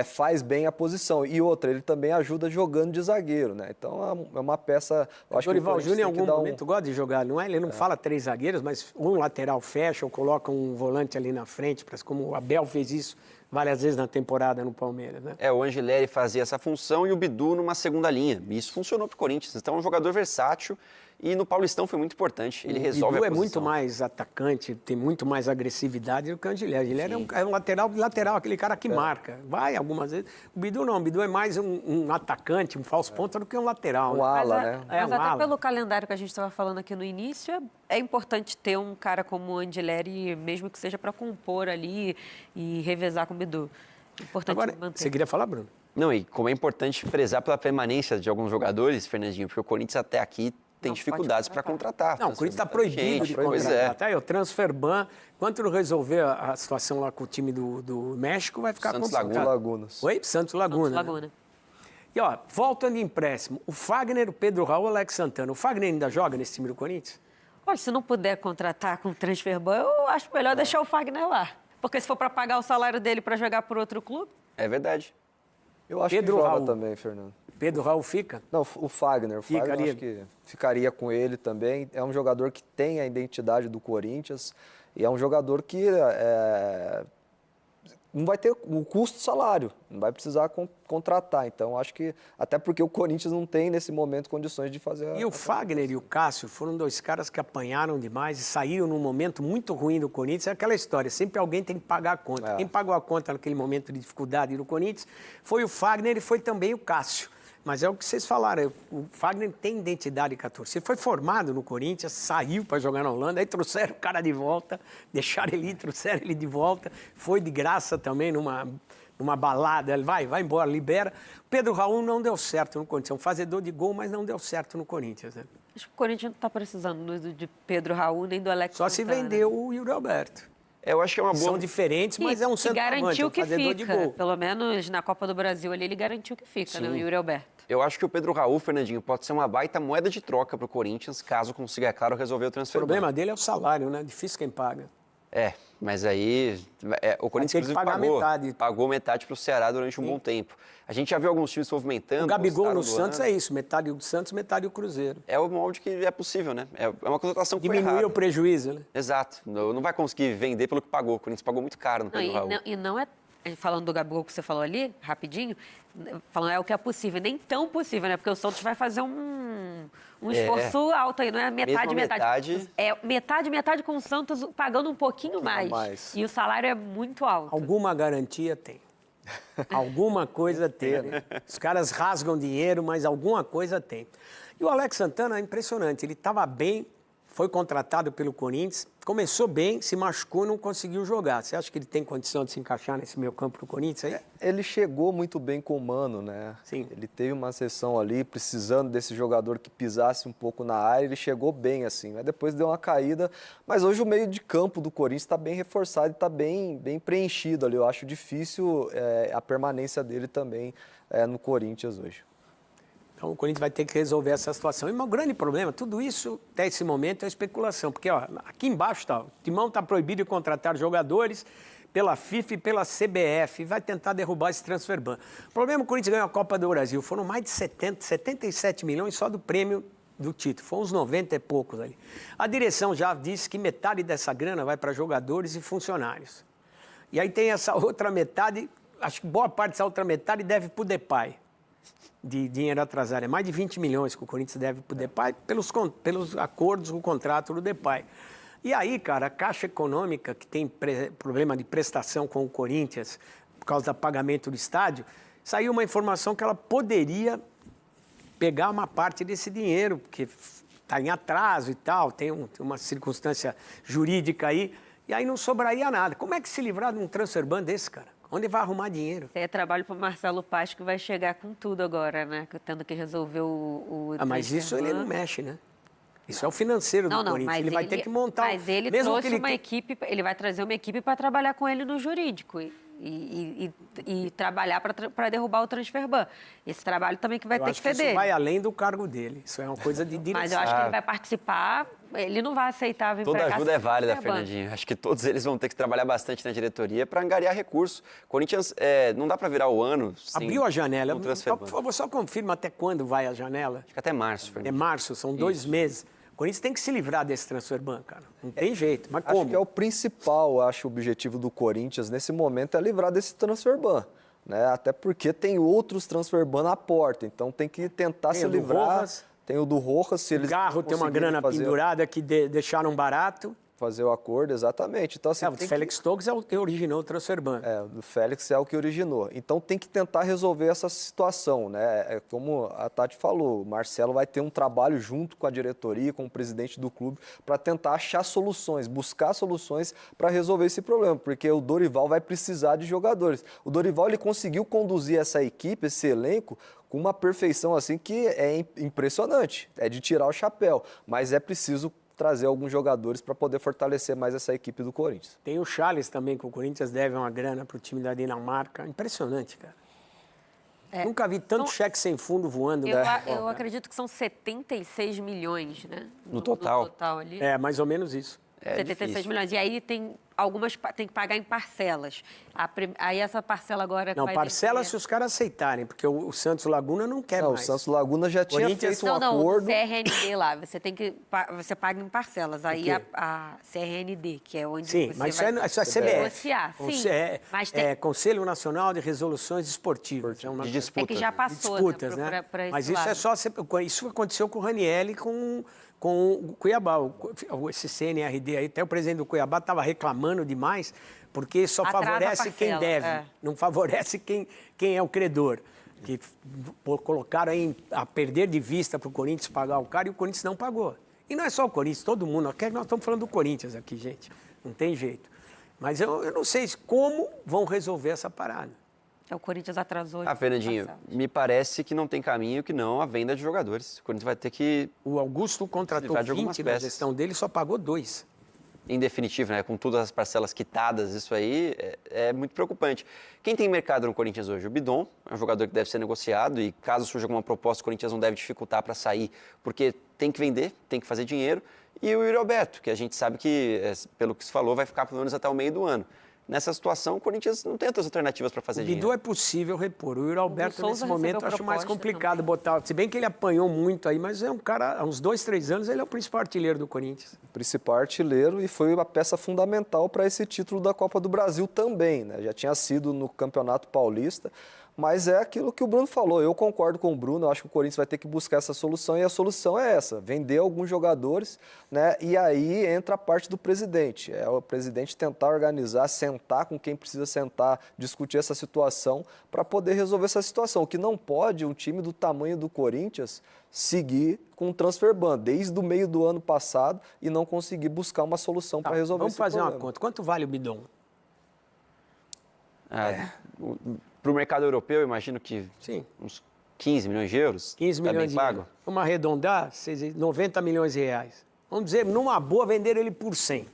[SPEAKER 4] faz bem a posição. E outra, ele também ajuda jogando de zagueiro, né? Então é uma peça... Eu acho
[SPEAKER 1] Dorival
[SPEAKER 4] que o
[SPEAKER 1] Júnior em
[SPEAKER 4] Corinthians tem que
[SPEAKER 1] algum
[SPEAKER 4] dar
[SPEAKER 1] momento gosta de jogar, não é? Ele não fala 3 zagueiros, mas um lateral fecha ou coloca um volante ali na frente, como o Abel fez isso várias vezes na temporada no Palmeiras, né?
[SPEAKER 2] O Angileri fazia essa função e o Bidu numa segunda linha. E isso funcionou para o Corinthians. Então é um jogador versátil e no Paulistão foi muito importante. Ele resolve
[SPEAKER 1] Bidu
[SPEAKER 2] a
[SPEAKER 1] é
[SPEAKER 2] posição.
[SPEAKER 1] muito mais atacante, tem muito mais agressividade do que o Angileri. O Angileri é um lateral, aquele cara que marca. Vai algumas vezes. O Bidu não, o Bidu é mais um atacante, um falso ponta do que um lateral.
[SPEAKER 4] Um ala, né?
[SPEAKER 3] Mas
[SPEAKER 1] um
[SPEAKER 3] até
[SPEAKER 1] ala.
[SPEAKER 3] pelo calendário que a gente estava falando aqui no início, é importante ter um cara como o Angileri, mesmo que seja para compor ali e revezar com o Bidu. Importante
[SPEAKER 1] Agora,
[SPEAKER 3] manter.
[SPEAKER 1] você queria falar, Bruno?
[SPEAKER 2] Não, e como é importante prezar pela permanência de alguns jogadores, Fernandinho, porque o Corinthians até aqui tem
[SPEAKER 3] Não
[SPEAKER 2] dificuldades
[SPEAKER 3] pode
[SPEAKER 2] para contratar.
[SPEAKER 1] Não, o Corinthians está proibido de
[SPEAKER 2] Pois
[SPEAKER 1] contratar.
[SPEAKER 2] é.
[SPEAKER 1] Tá aí, o Transferban, enquanto não resolver a situação lá com o time do México, vai ficar
[SPEAKER 2] Santos
[SPEAKER 1] complicado.
[SPEAKER 4] Lagunas.
[SPEAKER 1] Oi? Santos Laguna.
[SPEAKER 3] Santos Laguna.
[SPEAKER 1] E, ó, voltando de empréstimo, o Fagner, o Pedro Raul, o Alex Santana. O Fagner ainda joga nesse time do Corinthians?
[SPEAKER 3] Olha, se não puder contratar com transferban, eu acho melhor deixar o Fagner lá. Porque se for para pagar o salário dele para jogar por outro clube...
[SPEAKER 2] É verdade.
[SPEAKER 4] Eu acho
[SPEAKER 1] Pedro
[SPEAKER 4] que joga
[SPEAKER 1] Raul.
[SPEAKER 4] também, Fernando.
[SPEAKER 1] Pedro Raul fica?
[SPEAKER 4] Não, o Fagner. O Fagner eu
[SPEAKER 1] Ficaria.
[SPEAKER 4] acho que ficaria com ele também. É um jogador que tem a identidade do Corinthians e é um jogador que não vai ter o custo salário, não vai precisar contratar. Então, acho que até porque o Corinthians não tem, nesse momento, condições de fazer...
[SPEAKER 1] E o Fagner e o Cássio foram 2 caras que apanharam demais e saíram num momento muito ruim do Corinthians. É aquela história, sempre alguém tem que pagar a conta. Quem pagou a conta naquele momento de dificuldade do Corinthians foi o Fagner e foi também o Cássio. Mas é o que vocês falaram, o Fagner tem identidade com a torcida. Foi formado no Corinthians, saiu para jogar na Holanda, aí trouxeram o cara de volta, deixaram ele ir, trouxeram ele de volta. Foi de graça também numa balada, ele vai embora, libera. Pedro Raul não deu certo no Corinthians, é um fazedor de gol, mas não deu certo no Corinthians. Né?
[SPEAKER 3] Acho que o Corinthians não está precisando de Pedro Raul nem do Alex
[SPEAKER 1] Só se
[SPEAKER 3] Santana.
[SPEAKER 1] vendeu o Yuri Alberto.
[SPEAKER 2] Eu acho que é uma boa...
[SPEAKER 1] São diferentes, mas é um centroavante,
[SPEAKER 3] garantiu
[SPEAKER 1] um
[SPEAKER 3] que
[SPEAKER 1] fazedor de
[SPEAKER 3] fica.
[SPEAKER 1] gol.
[SPEAKER 3] Pelo menos na Copa do Brasil ali, ele garantiu que fica, né? O Yuri Alberto.
[SPEAKER 2] Eu acho que o Pedro Raul, Fernandinho, pode ser uma baita moeda de troca para o Corinthians, caso consiga, é claro, resolver o
[SPEAKER 1] O
[SPEAKER 2] transfer.
[SPEAKER 1] problema dele é o salário, né? Difícil quem paga.
[SPEAKER 2] Mas aí o Corinthians
[SPEAKER 1] ter que
[SPEAKER 2] inclusive,
[SPEAKER 1] pagar metade.
[SPEAKER 2] pagou metade para o Ceará durante um bom tempo. A gente já viu alguns times se movimentando.
[SPEAKER 1] O Gabigol
[SPEAKER 2] gostaram
[SPEAKER 1] no
[SPEAKER 2] do
[SPEAKER 1] Santos
[SPEAKER 2] ano.
[SPEAKER 1] é isso, metade o Santos, metade o Cruzeiro.
[SPEAKER 2] É o molde que é possível, né? É uma contratação que foi
[SPEAKER 1] Diminuiu
[SPEAKER 2] errada.
[SPEAKER 1] o prejuízo, né?
[SPEAKER 2] Exato. Não vai conseguir vender pelo que pagou. O Corinthians pagou muito caro no
[SPEAKER 3] Não,
[SPEAKER 2] Pedro Raul.
[SPEAKER 3] e não é... Falando do Gabigol que você falou ali, rapidinho, falando é o que é possível, nem tão possível, né? Porque o Santos vai fazer um esforço alto aí, não é metade,
[SPEAKER 2] Mesmo a
[SPEAKER 3] metade.
[SPEAKER 2] metade.
[SPEAKER 3] É metade com o Santos pagando um pouquinho mais. E o salário é muito alto.
[SPEAKER 1] Alguma garantia tem. Alguma coisa tem. Né? Os caras rasgam dinheiro, mas alguma coisa tem. E o Alex Santana é impressionante. Ele estava bem, foi contratado pelo Corinthians, começou bem, se machucou e não conseguiu jogar. Você acha que ele tem condição de se encaixar nesse meio campo do Corinthians aí?
[SPEAKER 4] Ele chegou muito bem com o Mano, né?
[SPEAKER 1] Sim.
[SPEAKER 4] Ele teve uma sessão ali, precisando desse jogador que pisasse um pouco na área, ele chegou bem, assim. Mas depois deu uma caída. Mas hoje o meio de campo do Corinthians está bem reforçado e está bem preenchido ali. Eu acho difícil a permanência dele também no Corinthians hoje.
[SPEAKER 1] Então o Corinthians vai ter que resolver essa situação. E o grande problema, tudo isso, até esse momento, é especulação. Porque ó, aqui embaixo está, o Timão está proibido de contratar jogadores pela FIFA e pela CBF. E vai tentar derrubar esse transfer ban. O problema é que o Corinthians ganhou a Copa do Brasil. Foram mais de 77 milhões só do prêmio do título. Foram uns 90 e poucos ali. A direção já disse que metade dessa grana vai para jogadores e funcionários. E aí tem essa outra metade, acho que boa parte dessa outra metade deve para o Depay. De dinheiro atrasado. É mais de 20 milhões que o Corinthians deve para o Depay pelos acordos, o contrato do Depay. E aí, cara, a Caixa Econômica, que tem problema de prestação com o Corinthians, por causa do pagamento do estádio, saiu uma informação que ela poderia pegar uma parte desse dinheiro, porque está em atraso e tal, tem uma circunstância jurídica aí, e aí não sobraria nada. Como é que se livrar de um transfer ban desse, cara? Onde vai arrumar dinheiro?
[SPEAKER 3] Isso aí é trabalho para o Marcelo Paz, que vai chegar com tudo agora, né? Tendo que resolver o
[SPEAKER 1] Mas isso ele não mexe, né? Isso é o financeiro do Corinthians.
[SPEAKER 3] Mas
[SPEAKER 1] ele vai ter que montar...
[SPEAKER 3] Mas ele
[SPEAKER 1] mesmo
[SPEAKER 3] trouxe
[SPEAKER 1] que ele...
[SPEAKER 3] uma equipe, ele vai trazer uma equipe para trabalhar com ele no jurídico e trabalhar para derrubar o transfer ban. Esse trabalho também que vai ter que ser dele.
[SPEAKER 1] Isso vai além do cargo dele. Isso é uma coisa de direção.
[SPEAKER 3] Mas eu acho que ele vai participar, ele não vai aceitar vir
[SPEAKER 2] Toda
[SPEAKER 3] pra cá
[SPEAKER 2] ajuda é
[SPEAKER 3] sem
[SPEAKER 2] válida,
[SPEAKER 3] transfer ban.
[SPEAKER 2] Fernandinho. Acho que todos eles vão ter que trabalhar bastante na diretoria para angariar recursos. Corinthians, não dá para virar o ano sem
[SPEAKER 1] Abriu a janela.
[SPEAKER 2] um transfer ban.
[SPEAKER 1] Por favor, só confirma até quando vai a janela.
[SPEAKER 2] Acho que até março,
[SPEAKER 1] É
[SPEAKER 2] Fernandinho.
[SPEAKER 1] março, são 2 meses. O Corinthians tem que se livrar desse transfer ban, cara. Não tem jeito. Mas
[SPEAKER 4] Acho
[SPEAKER 1] como?
[SPEAKER 4] que é o principal, o objetivo do Corinthians nesse momento é livrar desse transfer ban. Né? Até porque tem outros transfer ban na porta, então tem que tentar
[SPEAKER 1] Tem
[SPEAKER 4] se
[SPEAKER 1] o do
[SPEAKER 4] livrar.
[SPEAKER 1] Rojas.
[SPEAKER 4] Tem o do Rojas, se
[SPEAKER 1] O
[SPEAKER 4] eles
[SPEAKER 1] Garro tem uma
[SPEAKER 4] conseguirem
[SPEAKER 1] grana
[SPEAKER 4] fazer,
[SPEAKER 1] pendurada que deixaram barato.
[SPEAKER 4] fazer o acordo, exatamente. Então, assim,
[SPEAKER 1] O Félix Torres é o que originou o transfer ban.
[SPEAKER 4] o do Félix é o que originou. Então tem que tentar resolver essa situação, né? É como a Tati falou, o Marcelo vai ter um trabalho junto com a diretoria, com o presidente do clube, para tentar achar soluções, buscar soluções para resolver esse problema, porque o Dorival vai precisar de jogadores. O Dorival ele conseguiu conduzir essa equipe, esse elenco, com uma perfeição assim que é impressionante, é de tirar o chapéu, mas é preciso trazer alguns jogadores para poder fortalecer mais essa equipe do Corinthians.
[SPEAKER 1] Tem o Charles também, que o Corinthians deve uma grana para o time da Dinamarca. Impressionante, cara. Nunca vi tanto cheque sem fundo voando.
[SPEAKER 3] Eu acredito que são 76 milhões, né?
[SPEAKER 2] No total.
[SPEAKER 3] No total ali.
[SPEAKER 1] É, mais ou menos isso.
[SPEAKER 3] 76
[SPEAKER 2] difícil.
[SPEAKER 3] milhões. E aí tem tem que pagar em parcelas. Aí essa parcela agora
[SPEAKER 1] Não,
[SPEAKER 3] vai
[SPEAKER 1] parcela
[SPEAKER 3] vencer.
[SPEAKER 1] se os caras aceitarem, porque o Santos Laguna não quer
[SPEAKER 4] Não, o
[SPEAKER 1] mais.
[SPEAKER 4] Santos Laguna já tinha
[SPEAKER 1] Corinthians-
[SPEAKER 4] feito um
[SPEAKER 3] Não,
[SPEAKER 4] acordo.
[SPEAKER 3] o CRND lá, você paga em parcelas. Aí
[SPEAKER 1] quê?
[SPEAKER 3] a CRND, que é onde
[SPEAKER 1] Sim,
[SPEAKER 3] você
[SPEAKER 1] mas
[SPEAKER 3] vai
[SPEAKER 1] isso é CBF.
[SPEAKER 3] negociar. Sim, mas tem,
[SPEAKER 1] Conselho Nacional de Resoluções Esportivas. É uma
[SPEAKER 2] De
[SPEAKER 3] é
[SPEAKER 2] disputa.
[SPEAKER 3] que já passou,
[SPEAKER 1] disputas,
[SPEAKER 3] né?
[SPEAKER 1] né?
[SPEAKER 3] pra esse
[SPEAKER 1] Mas isso
[SPEAKER 3] lado.
[SPEAKER 1] é só... Isso aconteceu com o Ranielli com o Cuiabá. Esse CNRD aí, até o presidente do Cuiabá estava reclamando demais, porque só
[SPEAKER 3] Atrasa a
[SPEAKER 1] favorece quem
[SPEAKER 3] parcela,
[SPEAKER 1] deve, não favorece quem é o credor. Que colocaram aí a perder de vista para o Corinthians pagar o cara e o Corinthians não pagou. E não é só o Corinthians, todo mundo. Aqui nós estamos falando do Corinthians aqui, gente. Não tem jeito. Mas eu não sei como vão resolver essa parada.
[SPEAKER 3] O Corinthians atrasou.
[SPEAKER 2] Fernandinho,
[SPEAKER 3] parcelas.
[SPEAKER 2] me parece que não tem caminho que não a venda de jogadores. O Corinthians vai ter que,
[SPEAKER 1] O Augusto contratou
[SPEAKER 2] livrar de algumas
[SPEAKER 1] 20 na
[SPEAKER 2] peças.
[SPEAKER 1] gestão dele, só pagou 2.
[SPEAKER 2] em definitivo, né, com todas as parcelas quitadas, isso aí é muito preocupante. Quem tem mercado no Corinthians hoje? O Bidon, é um jogador que deve ser negociado e caso surja alguma proposta, o Corinthians não deve dificultar para sair, porque tem que vender, tem que fazer dinheiro. E o Yuri Alberto, que a gente sabe que, pelo que se falou, vai ficar pelo menos até o meio do ano. Nessa situação, o Corinthians não tem outras alternativas para fazer
[SPEAKER 1] O
[SPEAKER 2] dinheiro.
[SPEAKER 1] Bidu é possível repor. O Yuri Alberto,
[SPEAKER 3] Souza
[SPEAKER 1] nesse momento,
[SPEAKER 3] recebeu
[SPEAKER 1] acho mais
[SPEAKER 3] proposta
[SPEAKER 1] complicado
[SPEAKER 3] também.
[SPEAKER 1] botar. Se bem que ele apanhou muito aí, mas é um cara, há uns 2, 3 anos, ele é o principal artilheiro do Corinthians.
[SPEAKER 4] Principal artilheiro e foi uma peça fundamental para esse título da Copa do Brasil também, né? Já tinha sido no Campeonato Paulista, mas é aquilo que o Bruno falou. Eu concordo com o Bruno, eu acho que o Corinthians vai ter que buscar essa solução e a solução é essa, vender alguns jogadores, né? E aí entra a parte do presidente. É o presidente tentar organizar, sentar com quem precisa sentar, discutir essa situação para poder resolver essa situação. O que não pode um time do tamanho do Corinthians seguir com o transfer ban desde o meio do ano passado e não conseguir buscar uma solução para resolver
[SPEAKER 1] Vamos
[SPEAKER 4] esse
[SPEAKER 1] fazer
[SPEAKER 4] problema.
[SPEAKER 1] uma conta. Quanto vale o Bidon?
[SPEAKER 2] Para o mercado europeu, eu imagino que
[SPEAKER 1] Sim.
[SPEAKER 2] uns 15 milhões de euros.
[SPEAKER 1] 15
[SPEAKER 2] tá
[SPEAKER 1] milhões
[SPEAKER 2] bem
[SPEAKER 1] de
[SPEAKER 2] pago.
[SPEAKER 1] euros. Vamos arredondar, 90 milhões de reais. Vamos dizer, numa boa, vender ele por 100.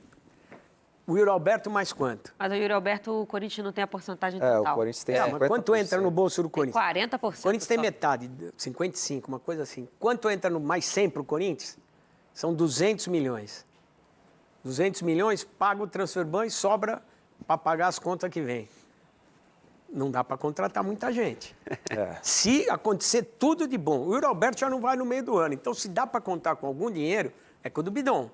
[SPEAKER 1] O Yuri Alberto mais quanto?
[SPEAKER 3] Mas o Yuri Alberto, o Corinthians não tem a porcentagem
[SPEAKER 4] É,
[SPEAKER 3] total.
[SPEAKER 4] o Corinthians tem
[SPEAKER 1] Mas
[SPEAKER 4] 50%.
[SPEAKER 1] quanto entra no bolso do Corinthians?
[SPEAKER 3] 40%.
[SPEAKER 1] O Corinthians tem
[SPEAKER 3] só.
[SPEAKER 1] metade, 55, uma coisa assim. Quanto entra no mais 100 para o Corinthians? São 200 milhões. 200 milhões, paga o transfer ban e sobra para pagar as contas que vem. Não dá para contratar muita gente. Se acontecer tudo de bom, o Yuri Alberto já não vai no meio do ano. Então, se dá para contar com algum dinheiro, é com o do Bidon.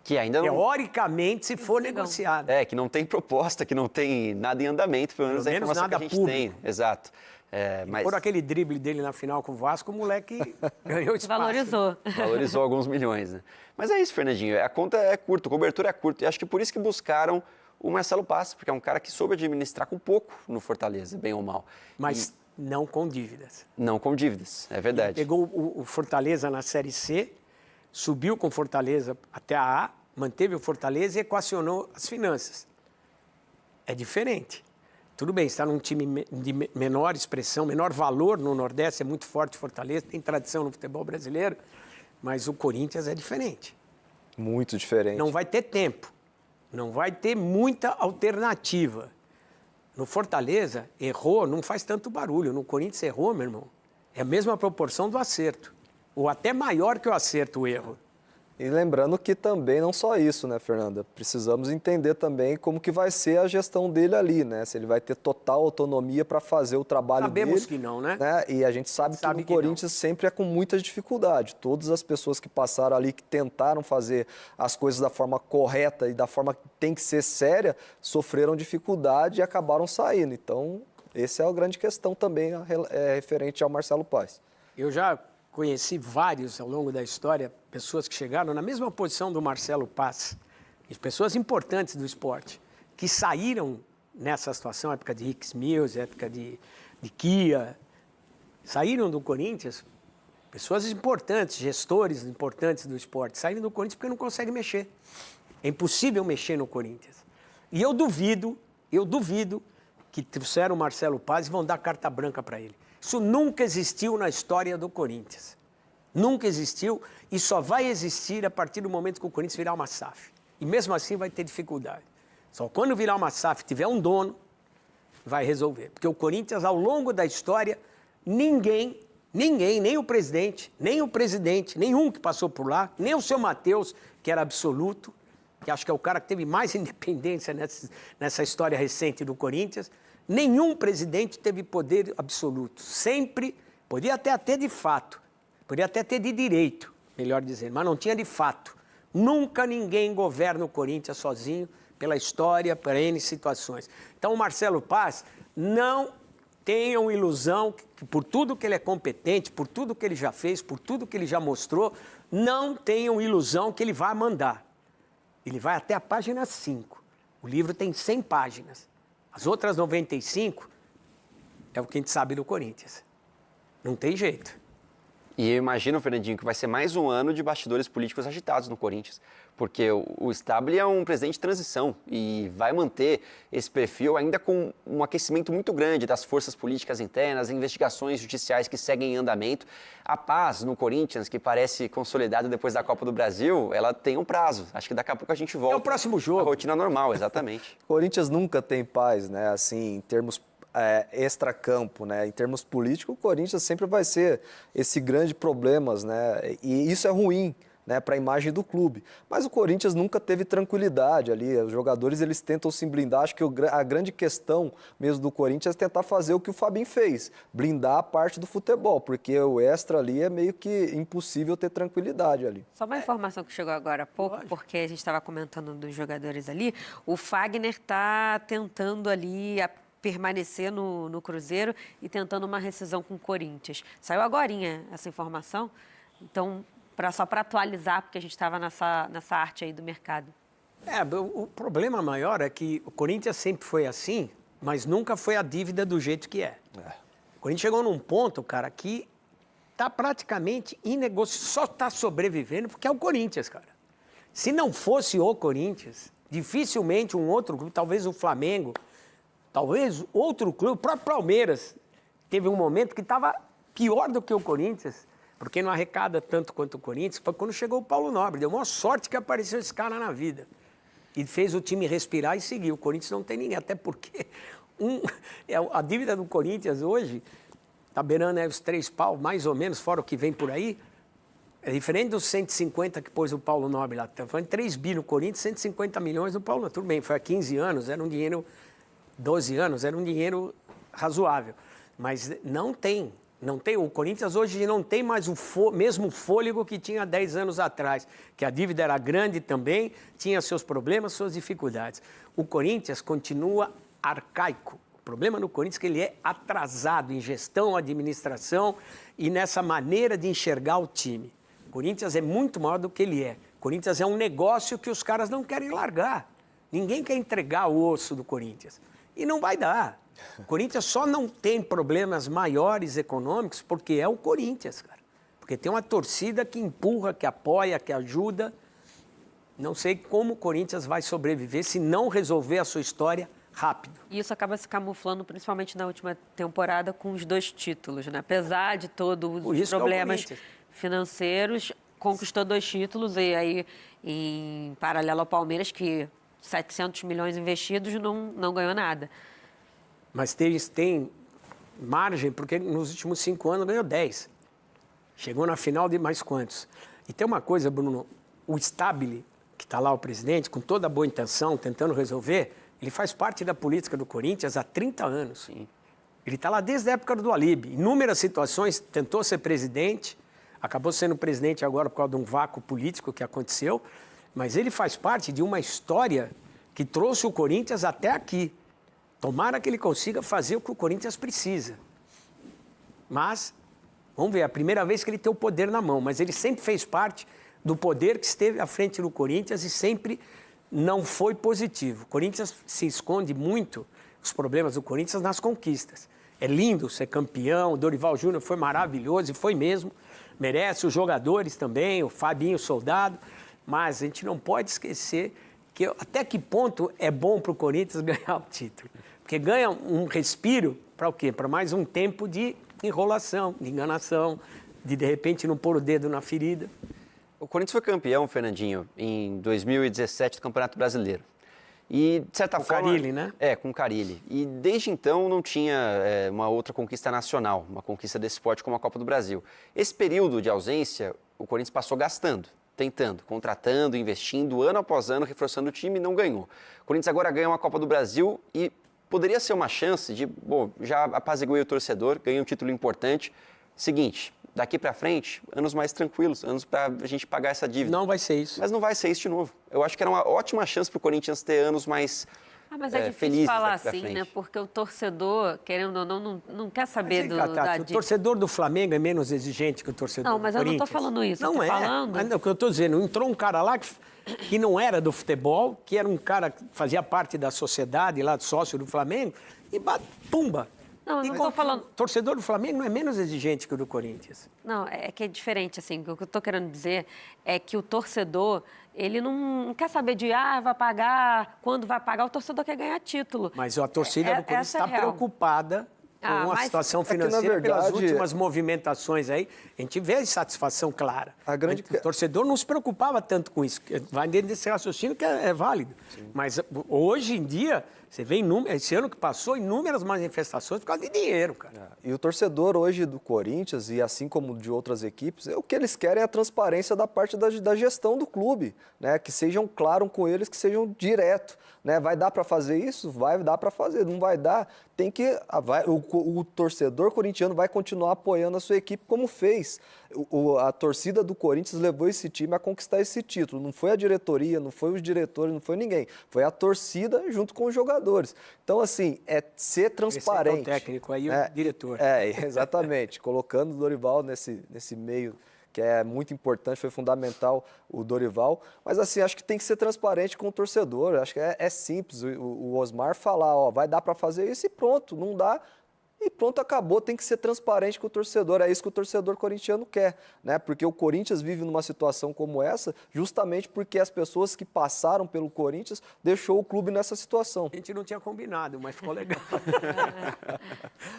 [SPEAKER 2] Que ainda não...
[SPEAKER 1] Teoricamente, se for negociado.
[SPEAKER 2] que não tem proposta, que não tem nada em andamento, pelo menos a
[SPEAKER 1] menos
[SPEAKER 2] informação que a
[SPEAKER 1] nada
[SPEAKER 2] gente tem.
[SPEAKER 1] público.
[SPEAKER 2] Exato. Mas
[SPEAKER 1] Por aquele drible dele na final com o Vasco, o moleque ganhou espaço.
[SPEAKER 3] Valorizou.
[SPEAKER 2] valorizou alguns milhões, né? Mas é isso, Fernandinho. A conta é curta, a cobertura é curta. E acho que por isso que buscaram o Marcelo Paz, porque é um cara que soube administrar com pouco no Fortaleza, bem ou mal.
[SPEAKER 1] Mas não com dívidas.
[SPEAKER 2] Não com dívidas, é verdade.
[SPEAKER 1] Pegou o Fortaleza na Série C, subiu com Fortaleza até a A, manteve o Fortaleza e equacionou as finanças. É diferente. Tudo bem, está num time de menor expressão, menor valor no Nordeste, é muito forte Fortaleza, tem tradição no futebol brasileiro, mas o Corinthians é diferente.
[SPEAKER 4] Muito diferente.
[SPEAKER 1] Não vai ter tempo, não vai ter muita alternativa. No Fortaleza, errou, não faz tanto barulho. No Corinthians, errou, meu irmão. É a mesma proporção do acerto, ou até maior que o acerto, o erro.
[SPEAKER 4] E lembrando que também não só isso, né, Fernanda? Precisamos entender também como que vai ser a gestão dele ali, né? Se ele vai ter total autonomia para fazer o trabalho dele.
[SPEAKER 1] Sabemos que não, né?
[SPEAKER 4] E a gente sabe que o Corinthians sempre é com muita dificuldade. Todas as pessoas que passaram ali, que tentaram fazer as coisas da forma correta e da forma que tem que ser séria, sofreram dificuldade e acabaram saindo. Então, essa é a grande questão também referente ao Marcelo Paes.
[SPEAKER 1] Eu já conheci vários ao longo da história, pessoas que chegaram na mesma posição do Marcelo Paes, pessoas importantes do esporte, que saíram nessa situação, época de Rick Mills, época de Kia, saíram do Corinthians, pessoas importantes, gestores importantes do esporte, saíram do Corinthians porque não conseguem mexer. É impossível mexer no Corinthians. E eu duvido que trouxeram o Marcelo Paes e vão dar carta branca para ele. Isso nunca existiu na história do Corinthians. Nunca existiu e só vai existir a partir do momento que o Corinthians virar uma SAF. E mesmo assim vai ter dificuldade. Só quando virar uma SAF e tiver um dono, vai resolver. Porque o Corinthians, ao longo da história, ninguém, nem o presidente, nenhum que passou por lá, nem o seu Matheus, que era absoluto, que acho que é o cara que teve mais independência nessa história recente do Corinthians, nenhum presidente teve poder absoluto. Sempre, podia até ter de fato, podia até ter de direito, melhor dizendo, mas não tinha de fato. Nunca ninguém governa o Corinthians sozinho, pela história, por N situações. Então, o Marcelo Paes, não tenham ilusão que por tudo que ele é competente, por tudo que ele já fez, por tudo que ele já mostrou, não tenham ilusão que ele vai mandar. Ele vai até a página 5. O livro tem 100 páginas. As outras 95 é o que a gente sabe do Corinthians. Não tem jeito.
[SPEAKER 2] E eu imagino, Fernandinho, que vai ser mais um ano de bastidores políticos agitados no Corinthians, porque o Stabile é um presidente de transição e vai manter esse perfil ainda com um aquecimento muito grande das forças políticas internas, investigações judiciais que seguem em andamento. A paz no Corinthians, que parece consolidada depois da Copa do Brasil, ela tem um prazo. Acho que daqui a pouco a gente volta.
[SPEAKER 1] É o próximo jogo.
[SPEAKER 2] A rotina normal, exatamente.
[SPEAKER 4] O Corinthians nunca tem paz, né? Assim, em termos extracampo, né? Em termos políticos, o Corinthians sempre vai ser esse grande problema, né? E isso é ruim, né, para a imagem do clube. Mas o Corinthians nunca teve tranquilidade ali. Os jogadores, eles tentam se blindar. Acho que a grande questão mesmo do Corinthians é tentar fazer o que o Fabinho fez, blindar a parte do futebol, porque o extra ali é meio que impossível ter tranquilidade ali.
[SPEAKER 3] Só uma informação que chegou agora há pouco, porque a gente estava comentando dos jogadores ali, o Fagner está tentando ali permanecer no Cruzeiro e tentando uma rescisão com o Corinthians. Saiu agorinha essa informação, então, só para atualizar, porque a gente estava nessa arte aí do mercado.
[SPEAKER 1] O problema maior é que o Corinthians sempre foi assim, mas nunca foi a dívida do jeito que é. O Corinthians chegou num ponto, cara, que está praticamente inegociável, só está sobrevivendo porque é o Corinthians, cara. Se não fosse o Corinthians, dificilmente um outro clube, talvez o Flamengo, talvez outro clube, o próprio Palmeiras, teve um momento que estava pior do que o Corinthians, porque não arrecada tanto quanto o Corinthians, foi quando chegou o Paulo Nobre. Deu uma sorte que apareceu esse cara na vida. E fez o time respirar e seguir. O Corinthians não tem ninguém, até porque a dívida do Corinthians hoje está beirando os 3 pau, mais ou menos, fora o que vem por aí. É diferente dos 150 que pôs o Paulo Nobre lá. Está falando 3 bi no Corinthians, 150 milhões no Paulo Nobre. Tudo bem, foi há 15 anos, era um dinheiro, 12 anos, era um dinheiro razoável. Mas não tem. O Corinthians hoje não tem mais o mesmo fôlego que tinha 10 anos atrás, que a dívida era grande também, tinha seus problemas, suas dificuldades. O Corinthians continua arcaico. O problema no Corinthians é que ele é atrasado em gestão, administração e nessa maneira de enxergar o time. O Corinthians é muito maior do que ele é. O Corinthians é um negócio que os caras não querem largar. Ninguém quer entregar o osso do Corinthians. E não vai dar. O Corinthians só não tem problemas maiores econômicos porque é o Corinthians, cara. Porque tem uma torcida que empurra, que apoia, que ajuda. Não sei como o Corinthians vai sobreviver se não resolver a sua história rápido.
[SPEAKER 3] E isso acaba se camuflando, principalmente na última temporada, com os 2 títulos, né? Apesar de todos os problemas financeiros, conquistou 2 títulos e aí, em paralelo ao Palmeiras, que 700 milhões investidos, não ganhou nada.
[SPEAKER 1] Mas tem margem, porque nos últimos 5 anos ganhou 10. Chegou na final de mais quantos? E tem uma coisa, Bruno, o Stabile, que está lá o presidente, com toda a boa intenção, tentando resolver, ele faz parte da política do Corinthians há 30 anos. Sim. Ele está lá desde a época do Alib. Inúmeras situações, tentou ser presidente, acabou sendo presidente agora por causa de um vácuo político que aconteceu, mas ele faz parte de uma história que trouxe o Corinthians até aqui. Tomara que ele consiga fazer o que o Corinthians precisa. Mas, vamos ver, é a primeira vez que ele tem o poder na mão, mas ele sempre fez parte do poder que esteve à frente do Corinthians e sempre não foi positivo. O Corinthians se esconde muito, os problemas do Corinthians, nas conquistas. É lindo ser campeão, o Dorival Júnior foi maravilhoso e foi mesmo, merece, os jogadores também, o Fabinho Soldado, mas a gente não pode esquecer que até que ponto é bom para o Corinthians ganhar o título. Porque ganha um respiro para o quê? Para mais um tempo de enrolação, de enganação, de repente não pôr o dedo na ferida.
[SPEAKER 2] O Corinthians foi campeão, Fernandinho, em 2017 do Campeonato Brasileiro. E, de certa forma...
[SPEAKER 1] Com o Carille, né?
[SPEAKER 2] Com o Carille. E desde então não tinha uma outra conquista nacional, uma conquista desse esporte como a Copa do Brasil. Esse período de ausência, o Corinthians passou gastando, tentando, contratando, investindo, ano após ano, reforçando o time e não ganhou. O Corinthians agora ganha uma Copa do Brasil e poderia ser uma chance de, já apaziguei o torcedor, ganhei um título importante. Seguinte, daqui para frente, anos mais tranquilos, anos para a gente pagar essa dívida.
[SPEAKER 1] Não vai ser isso.
[SPEAKER 2] Mas não vai ser isso de novo. Eu acho que era uma ótima chance para o Corinthians ter anos mais
[SPEAKER 3] mas é difícil
[SPEAKER 2] felizes
[SPEAKER 3] falar
[SPEAKER 2] daqui pra
[SPEAKER 3] assim,
[SPEAKER 2] frente.
[SPEAKER 3] né? Porque o torcedor, querendo ou não quer saber da
[SPEAKER 1] O torcedor do Flamengo é menos exigente que o torcedor do Corinthians.
[SPEAKER 3] Não, mas eu não estou falando isso.
[SPEAKER 1] Não é.
[SPEAKER 3] Falando...
[SPEAKER 1] Mas, o que eu estou dizendo, entrou um cara lá que não era do futebol, que era um cara que fazia parte da sociedade, lá, sócio do Flamengo, e pumba.
[SPEAKER 3] Não, eu não estou falando...
[SPEAKER 1] O torcedor do Flamengo não é menos exigente que o do Corinthians.
[SPEAKER 3] Não, é que é diferente, assim. O que eu estou querendo dizer é que o torcedor, ele não quer saber de, vai pagar, quando vai pagar. O torcedor quer ganhar título.
[SPEAKER 1] Mas a torcida do Corinthians está preocupada com a situação financeira, pelas últimas movimentações aí. A gente vê a insatisfação clara. O torcedor não se preocupava tanto com isso. Vai dentro desse raciocínio que é válido. Sim. Mas hoje em dia... Você vê esse ano que passou, inúmeras manifestações por causa de dinheiro, cara.
[SPEAKER 4] E o torcedor hoje do Corinthians, e assim como de outras equipes, o que eles querem é a transparência da parte da gestão do clube, né? Que sejam claros com eles, que sejam direto. Né? Vai dar para fazer isso? Vai dar para fazer. Não vai dar, tem que... O torcedor corintiano vai continuar apoiando a sua equipe como fez. A torcida do Corinthians levou esse time a conquistar esse título. Não foi a diretoria, não foi os diretores, não foi ninguém. Foi a torcida junto com os jogadores. Então, assim, é ser transparente.
[SPEAKER 1] O técnico aí, o diretor.
[SPEAKER 4] Exatamente. Colocando o Dorival nesse meio, que é muito importante, foi fundamental o Dorival. Mas, assim, acho que tem que ser transparente com o torcedor. Acho que é simples o Osmar falar, vai dar para fazer isso e pronto. Não dá... E pronto, acabou, tem que ser transparente com o torcedor, é isso que o torcedor corintiano quer, né? Porque o Corinthians vive numa situação como essa, justamente porque as pessoas que passaram pelo Corinthians deixou o clube nessa situação.
[SPEAKER 1] A gente não tinha combinado, mas ficou legal.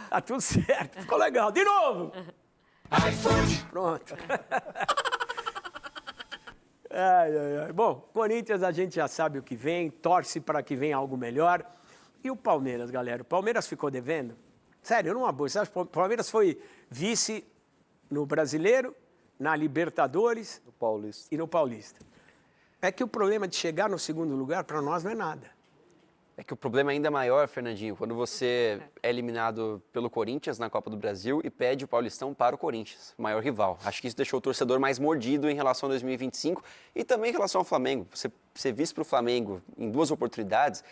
[SPEAKER 1] Tá tudo certo, ficou legal. De novo! Pronto. Bom, Corinthians a gente já sabe o que vem, torce para que venha algo melhor. E o Palmeiras, galera? O Palmeiras ficou devendo? Sério, numa boa. O Palmeiras foi vice no Brasileiro, na Libertadores e no Paulista. É que o problema de chegar no segundo lugar, para nós, não é nada.
[SPEAKER 2] É que o problema é ainda maior, Fernandinho, quando você é eliminado pelo Corinthians na Copa do Brasil e pede o Paulistão para o Corinthians, o maior rival. Acho que isso deixou o torcedor mais mordido em relação a 2025 e também em relação ao Flamengo. Você ser vice para o Flamengo em 2 oportunidades...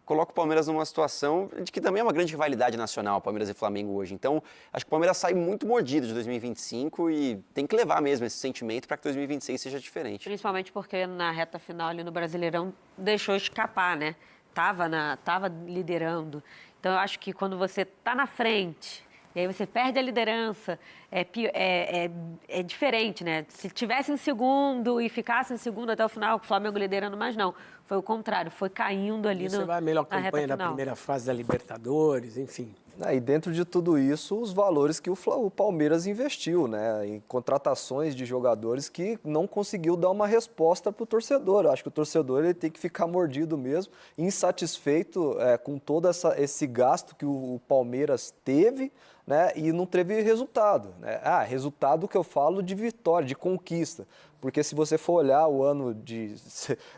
[SPEAKER 2] coloca o Palmeiras numa situação de que também é uma grande rivalidade nacional, Palmeiras e Flamengo hoje. Então, acho que o Palmeiras sai muito mordido de 2025 e tem que levar mesmo esse sentimento para que 2026 seja diferente.
[SPEAKER 3] Principalmente porque na reta final ali no Brasileirão deixou escapar, né? Tava liderando. Então, eu acho que quando você tá na frente e aí você perde a liderança, é diferente, né? Se tivesse em segundo e ficasse em segundo até o final, o Flamengo liderando, mas não. Foi o contrário, foi caindo ali
[SPEAKER 1] Você vai a melhor
[SPEAKER 3] na reta
[SPEAKER 1] campanha da
[SPEAKER 3] final.
[SPEAKER 1] primeira fase da Libertadores, enfim.
[SPEAKER 4] E dentro de tudo isso, os valores que o Palmeiras investiu, né, em contratações de jogadores que não conseguiu dar uma resposta para o torcedor. Eu acho que o torcedor ele tem que ficar mordido mesmo, insatisfeito com todo esse gasto que o Palmeiras teve, né, e não teve resultado, né? Resultado que eu falo de vitória, de conquista. Porque se você for olhar o ano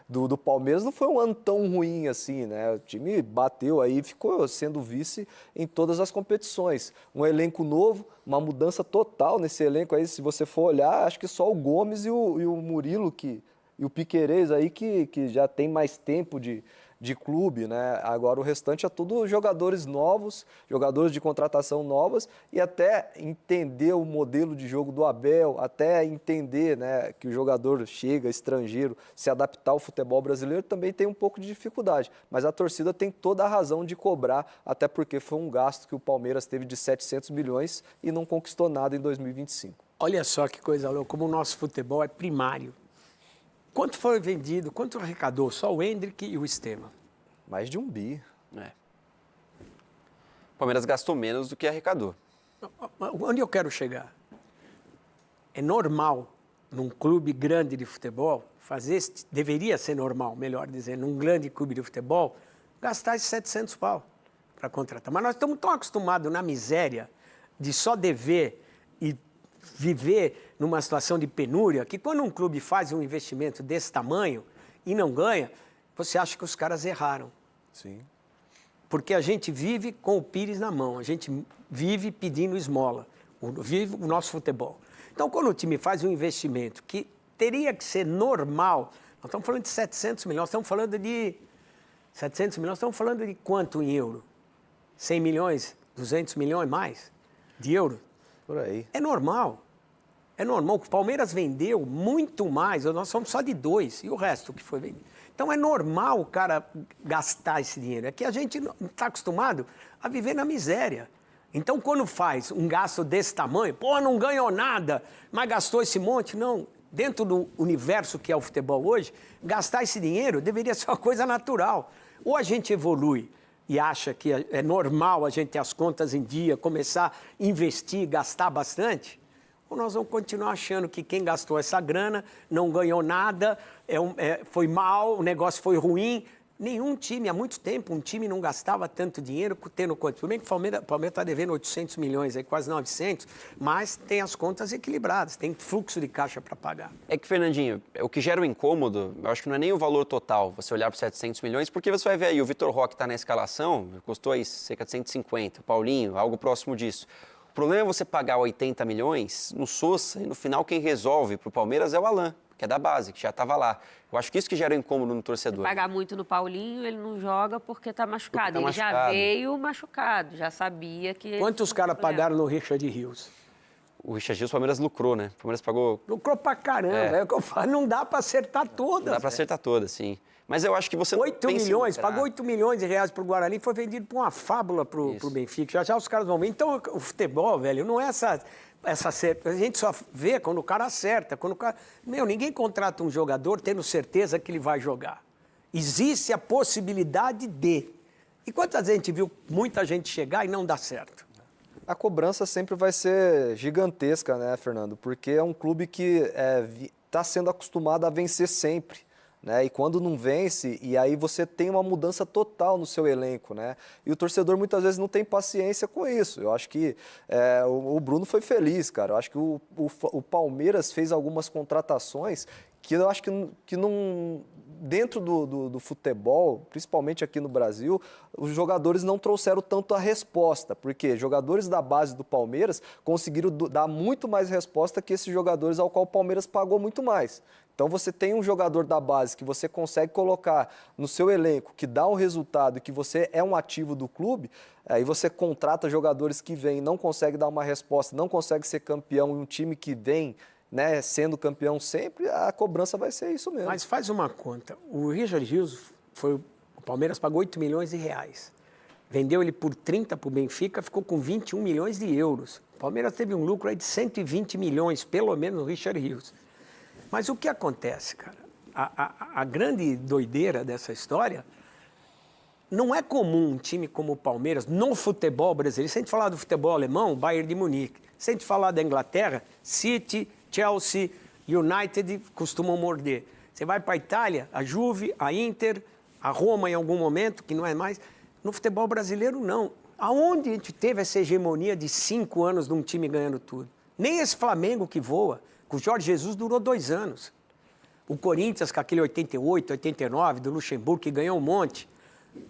[SPEAKER 4] do Palmeiras, não foi um ano tão ruim assim, né? O time bateu aí, ficou sendo vice em todas as competições. Um elenco novo, uma mudança total nesse elenco aí. Se você for olhar, acho que só o Gomes e o Murilo e o Piquerez aí que já tem mais tempo de clube, né? Agora o restante é tudo jogadores novos, jogadores de contratação novas e até entender o modelo de jogo do Abel, até entender, né, que o jogador chega estrangeiro, se adaptar ao futebol brasileiro também tem um pouco de dificuldade, mas a torcida tem toda a razão de cobrar, até porque foi um gasto que o Palmeiras teve de 700 milhões e não conquistou nada em 2025.
[SPEAKER 1] Olha só que coisa louca, como o nosso futebol é primário. Quanto foi vendido, quanto arrecadou? Só o Hendrick e o Estevam.
[SPEAKER 4] Mais de 1 bi.
[SPEAKER 2] O Palmeiras gastou menos do que arrecadou.
[SPEAKER 1] Onde eu quero chegar? É normal, num clube grande de futebol, deveria ser normal, melhor dizendo, num grande clube de futebol, gastar esses 700 pau para contratar. Mas nós estamos tão acostumados na miséria de só dever e viver numa situação de penúria, que quando um clube faz um investimento desse tamanho e não ganha, você acha que os caras erraram.
[SPEAKER 4] Sim.
[SPEAKER 1] Porque a gente vive com o pires na mão, a gente vive pedindo esmola, vive o nosso futebol. Então, quando o time faz um investimento que teria que ser normal, nós estamos falando de 700 milhões, nós estamos falando de 700 milhões, estamos falando de quanto em euro? 100 milhões, 200 milhões mais de euro?
[SPEAKER 4] Por aí.
[SPEAKER 1] É normal. É normal. O Palmeiras vendeu muito mais, nós somos só de 2, e o resto que foi vendido. Então é normal o cara gastar esse dinheiro. É que a gente não está acostumado a viver na miséria. Então quando faz um gasto desse tamanho, não ganhou nada, mas gastou esse monte. Não, dentro do universo que é o futebol hoje, gastar esse dinheiro deveria ser uma coisa natural. Ou a gente evolui e acha que é normal a gente ter as contas em dia, começar a investir, gastar bastante, ou nós vamos continuar achando que quem gastou essa grana não ganhou nada, foi mal, o negócio foi ruim. Nenhum time, há muito tempo, um time não gastava tanto dinheiro tendo quanto. Tudo bem que o Palmeiras está devendo 800 milhões, aí, quase 900, mas tem as contas equilibradas, tem fluxo de caixa para pagar.
[SPEAKER 2] É que, Fernandinho, o que gera o incômodo, eu acho que não é nem o valor total, você olhar para os 700 milhões, porque você vai ver aí, o Vitor Roque está na escalação, custou aí cerca de 150, o Paulinho, algo próximo disso. O problema é você pagar 80 milhões no Sousa e no final quem resolve para o Palmeiras é o Alan, que é da base, que já estava lá. Eu acho que isso que gera um incômodo no torcedor.
[SPEAKER 3] Pagar muito no Paulinho, ele não joga porque está machucado. Ele já
[SPEAKER 2] machucado.
[SPEAKER 3] veio machucado, já sabia que...
[SPEAKER 1] Quantos caras pagaram no Richard Rios?
[SPEAKER 2] O Richard Rios, o Palmeiras lucrou, né? O Palmeiras pagou...
[SPEAKER 1] Lucrou pra caramba, é o que eu falo, não dá para acertar todas.
[SPEAKER 2] Não dá para acertar todas, sim. Mas eu acho que você...
[SPEAKER 1] 8 milhões, pagou 8 milhões de reais pro Guarani e foi vendido por uma fábula pro Benfica. Já os caras vão ver. Então, o futebol, velho, não é essa a gente só vê quando o cara acerta, quando o cara... ninguém contrata um jogador tendo certeza que ele vai jogar. Existe a possibilidade de. E quantas vezes a gente viu muita gente chegar e não dá certo?
[SPEAKER 4] A cobrança sempre vai ser gigantesca, né, Fernando? Porque é um clube que está sendo acostumado a vencer sempre. Né? E quando não vence, e aí você tem uma mudança total no seu elenco, né? E o torcedor muitas vezes não tem paciência com isso. Eu acho que o Bruno foi feliz, cara. Eu acho que o Palmeiras fez algumas contratações que eu acho que não... Dentro do futebol, principalmente aqui no Brasil, os jogadores não trouxeram tanto a resposta, porque jogadores da base do Palmeiras conseguiram dar muito mais resposta que esses jogadores ao qual o Palmeiras pagou muito mais. Então você tem um jogador da base que você consegue colocar no seu elenco, que dá um resultado e que você é um ativo do clube, aí você contrata jogadores que vêm e não consegue dar uma resposta, não consegue ser campeão em um time que vem, né, sendo campeão sempre, a cobrança vai ser isso mesmo.
[SPEAKER 1] Mas faz uma conta. O Richard Rios, o Palmeiras pagou 8 milhões de reais. vendeu ele por 30 para o Benfica, ficou com 21 milhões de euros. O Palmeiras teve um lucro aí de 120 milhões, pelo menos, no Richard Rios. Mas o que acontece, cara? A grande doideira dessa história, não é comum um time como o Palmeiras, no futebol brasileiro, se a gente falar do futebol alemão, Bayern de Munique, se a gente falar da Inglaterra, City, Chelsea, United costumam morder. Você vai para a Itália, a Juve, a Inter, a Roma em algum momento, que não é mais. No futebol brasileiro, não. Aonde a gente teve essa hegemonia de 5 anos de um time ganhando tudo? Nem esse Flamengo que voa, com o Jorge Jesus durou 2 anos. O Corinthians, com aquele 88, 89, do Luxemburgo, que ganhou um monte.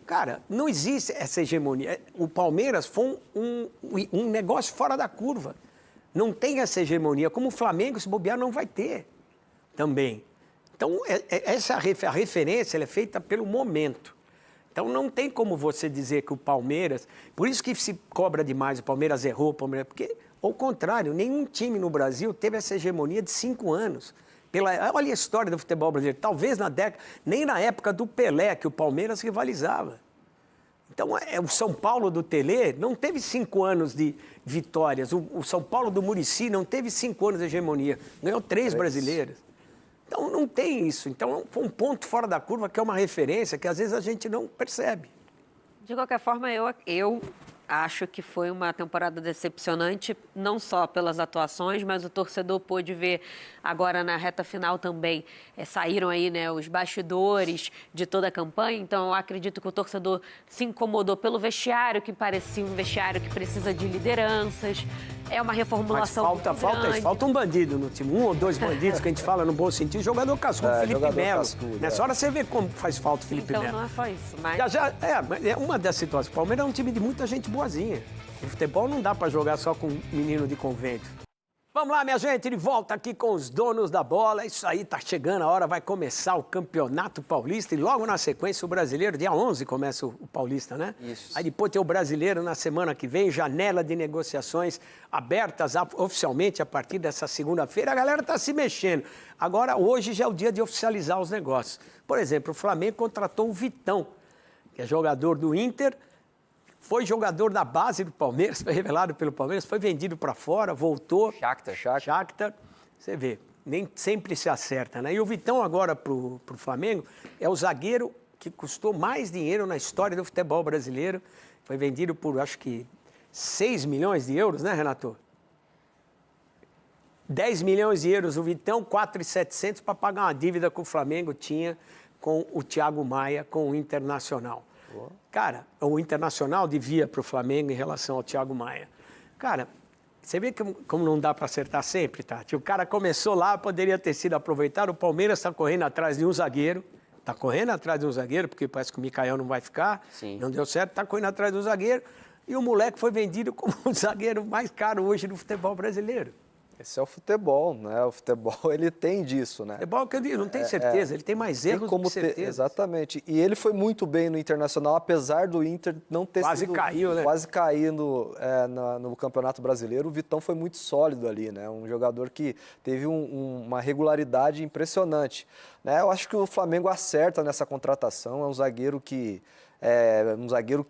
[SPEAKER 1] Cara, não existe essa hegemonia. O Palmeiras foi um negócio fora da curva. Não tem essa hegemonia. Como o Flamengo, se bobear, não vai ter também. Então, a referência ela é feita pelo momento. Então, não tem como você dizer que o Palmeiras... Por isso que se cobra demais, o Palmeiras errou, porque, ao contrário, nenhum time no Brasil teve essa hegemonia de 5 anos. Olha a história do futebol brasileiro. Talvez nem na época do Pelé, que o Palmeiras rivalizava. Então, o São Paulo do Telê não teve 5 anos de vitórias. O São Paulo do Muricy não teve 5 anos de hegemonia. Ganhou 3 brasileiras. Então, não tem isso. Então, foi um ponto fora da curva, que é uma referência que, às vezes, a gente não percebe.
[SPEAKER 3] De qualquer forma, eu acho que foi uma temporada decepcionante, não só pelas atuações, mas o torcedor pôde ver agora na reta final também. Saíram aí, né, os bastidores de toda a campanha, então eu acredito que o torcedor se incomodou pelo vestiário, que parecia um vestiário que precisa de lideranças. É uma reformulação
[SPEAKER 1] falta um bandido no time, 1 ou 2 bandidos, que a gente fala no bom sentido, jogador cascudo, Felipe Melo. Nessa hora você vê como faz falta o Felipe Melo.
[SPEAKER 3] Então não é só isso, mas...
[SPEAKER 1] É uma das situações. O Palmeiras é um time de muita gente boazinha. O futebol não dá para jogar só com menino de convento. Vamos lá, minha gente, de volta aqui com os donos da bola. Isso aí, tá chegando a hora, vai começar o Campeonato Paulista e logo na sequência o Brasileiro, dia 11 começa o Paulista, né?
[SPEAKER 2] Isso.
[SPEAKER 1] Aí depois tem o Brasileiro na semana que vem, janela de negociações abertas oficialmente a partir dessa segunda-feira. A galera tá se mexendo. Agora, hoje já é o dia de oficializar os negócios. Por exemplo, o Flamengo contratou o Vitão, que é jogador do Inter, foi jogador da base do Palmeiras, foi revelado pelo Palmeiras, foi vendido para fora, voltou. Shakhtar. Você vê, nem sempre se acerta, né? E o Vitão agora para o Flamengo é o zagueiro que custou mais dinheiro na história do futebol brasileiro. Foi vendido por, acho que, 6 milhões de euros, né, Renato? 10 milhões de euros o Vitão, 4.700 para pagar uma dívida que o Flamengo tinha com o Thiago Maia, com o Internacional. Cara, o Internacional devia para o Flamengo em relação ao Thiago Maia. Cara, você vê como não dá para acertar sempre, Tati? O cara começou lá, poderia ter sido aproveitado. O Palmeiras está correndo atrás de um zagueiro. Está correndo atrás de um zagueiro, porque parece que o Micael não vai ficar.
[SPEAKER 2] Sim.
[SPEAKER 1] Não deu certo, está correndo atrás do zagueiro. E o moleque foi vendido como o zagueiro mais caro hoje do futebol brasileiro.
[SPEAKER 4] Esse é o futebol, né? O futebol, ele tem disso, né?
[SPEAKER 1] Futebol que eu digo, não tem certeza, ele tem mais erros do que certeza.
[SPEAKER 4] Exatamente. E ele foi muito bem no Internacional, apesar do Inter não ter
[SPEAKER 1] quase
[SPEAKER 4] sido...
[SPEAKER 1] caiu, né?
[SPEAKER 4] Quase caindo no Campeonato Brasileiro. O Vitão foi muito sólido ali, né? Um jogador que teve uma regularidade impressionante, né? Eu acho que o Flamengo acerta nessa contratação, é um zagueiro que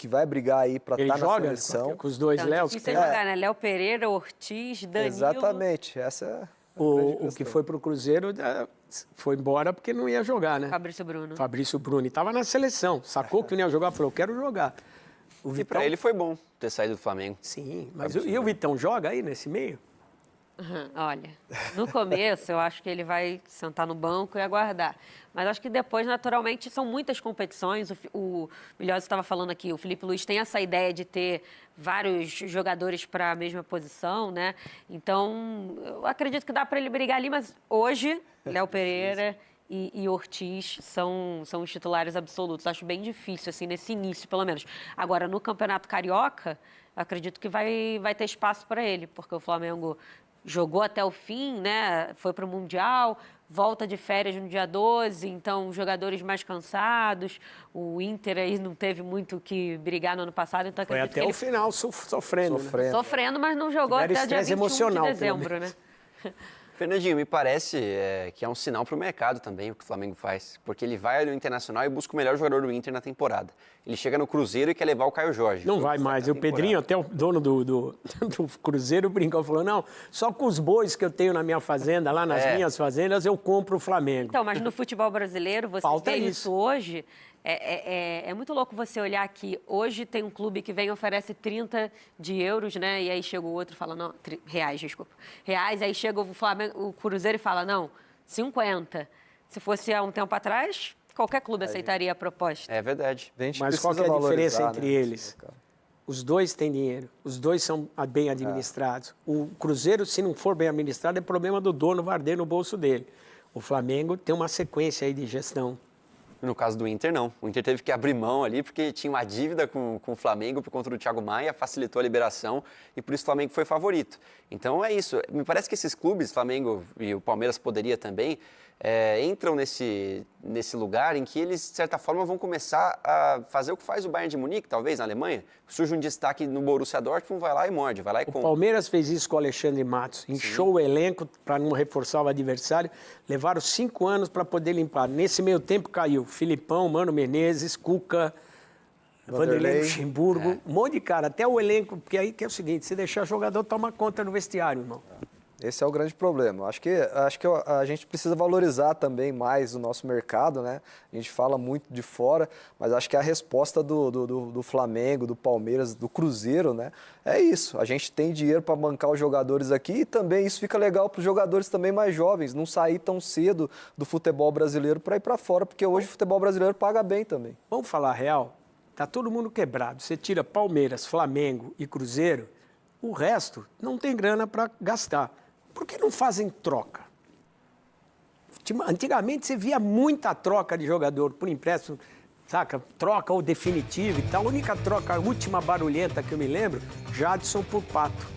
[SPEAKER 4] vai brigar aí para estar na seleção.
[SPEAKER 1] Com os dois
[SPEAKER 3] então,
[SPEAKER 1] Léos.
[SPEAKER 3] Difícil jogar, né? Léo Pereira, Ortiz, Danilo.
[SPEAKER 4] Exatamente, essa é
[SPEAKER 1] o que foi para o Cruzeiro foi embora porque não ia jogar, né? Fabrício Bruno. E estava na seleção. Sacou que não ia jogar, falou, quero jogar.
[SPEAKER 2] O Vitão... E para ele foi bom ter saído do Flamengo.
[SPEAKER 1] Sim, mas e o Vitão joga aí nesse meio?
[SPEAKER 3] Olha, no começo eu acho que ele vai sentar no banco e aguardar. Mas acho que depois, naturalmente, são muitas competições. O Milhões estava falando aqui, o Felipe Luiz tem essa ideia de ter vários jogadores para a mesma posição, né? Então, eu acredito que dá para ele brigar ali, mas hoje, Léo Pereira e Ortiz são os titulares absolutos. Acho bem difícil, assim, nesse início, pelo menos. Agora, no Campeonato Carioca, acredito que vai ter espaço para ele, porque o Flamengo jogou até o fim, né? Foi para o Mundial, volta de férias no dia 12, então jogadores mais cansados. O Inter aí não teve muito o que brigar no ano passado, então
[SPEAKER 1] foi até o final sofrendo.
[SPEAKER 3] Sofrendo, mas não jogou até dia 21 de dezembro, né?
[SPEAKER 2] Fernandinho, me parece que é um sinal para o mercado também o que o Flamengo faz, porque ele vai no Internacional e busca o melhor jogador do Inter na temporada. Ele chega no Cruzeiro e quer levar o Caio Jorge.
[SPEAKER 1] Não vai mais. O Pedrinho, até o dono do Cruzeiro, brincou, falou, não, só com os bois que eu tenho na minha fazenda, lá nas minhas fazendas, eu compro o Flamengo.
[SPEAKER 3] Então, mas no futebol brasileiro, você
[SPEAKER 1] Falta
[SPEAKER 3] vê
[SPEAKER 1] isso.
[SPEAKER 3] isso hoje, é muito louco você olhar que hoje tem um clube que vem e oferece 30 de euros, né? E aí chega o outro e fala, não, reais, desculpa. Reais, aí chega o Flamengo, o Cruzeiro e fala, não, 50. Se fosse há um tempo atrás, qualquer clube aceitaria a proposta.
[SPEAKER 2] É verdade.
[SPEAKER 1] Mas qual que é a diferença entre
[SPEAKER 4] né,
[SPEAKER 1] eles? Os dois têm dinheiro, os dois são bem administrados. O Cruzeiro, se não for bem administrado, é problema do dono, vai arder no bolso dele. O Flamengo tem uma sequência aí de gestão.
[SPEAKER 2] No caso do Inter, não. O Inter teve que abrir mão ali porque tinha uma dívida com o Flamengo por conta do Thiago Maia, facilitou a liberação e por isso o Flamengo foi favorito. Então é isso. Me parece que esses clubes, Flamengo e o Palmeiras poderia também, entram nesse lugar em que eles, de certa forma, vão começar a fazer o que faz o Bayern de Munique, talvez, na Alemanha. Surge um destaque no Borussia Dortmund, vai lá e morde, vai lá e compra.
[SPEAKER 1] O Palmeiras fez isso com o Alexandre Matos, inchou o elenco para não reforçar o adversário, levaram 5 anos para poder limpar. Nesse meio tempo caiu Filipão, Mano Menezes, Cuca, Vanderlei Luxemburgo, um monte de cara, até o elenco, porque aí que é o seguinte, se deixar o jogador toma conta no vestiário, irmão.
[SPEAKER 4] Esse é o grande problema. Acho que a gente precisa valorizar também mais o nosso mercado, né? A gente fala muito de fora, mas acho que a resposta do Flamengo, do Palmeiras, do Cruzeiro, né? É isso. A gente tem dinheiro para bancar os jogadores aqui e também isso fica legal para os jogadores também mais jovens, não sair tão cedo do futebol brasileiro para ir para fora, porque hoje o futebol brasileiro paga bem também.
[SPEAKER 1] Vamos falar real? Tá todo mundo quebrado. Você tira Palmeiras, Flamengo e Cruzeiro, o resto não tem grana para gastar. Por que não fazem troca? Antigamente você via muita troca de jogador por empréstimo, saca? Troca ou definitivo e tal. A única troca, a última barulhenta que eu me lembro, Jadson por Pato.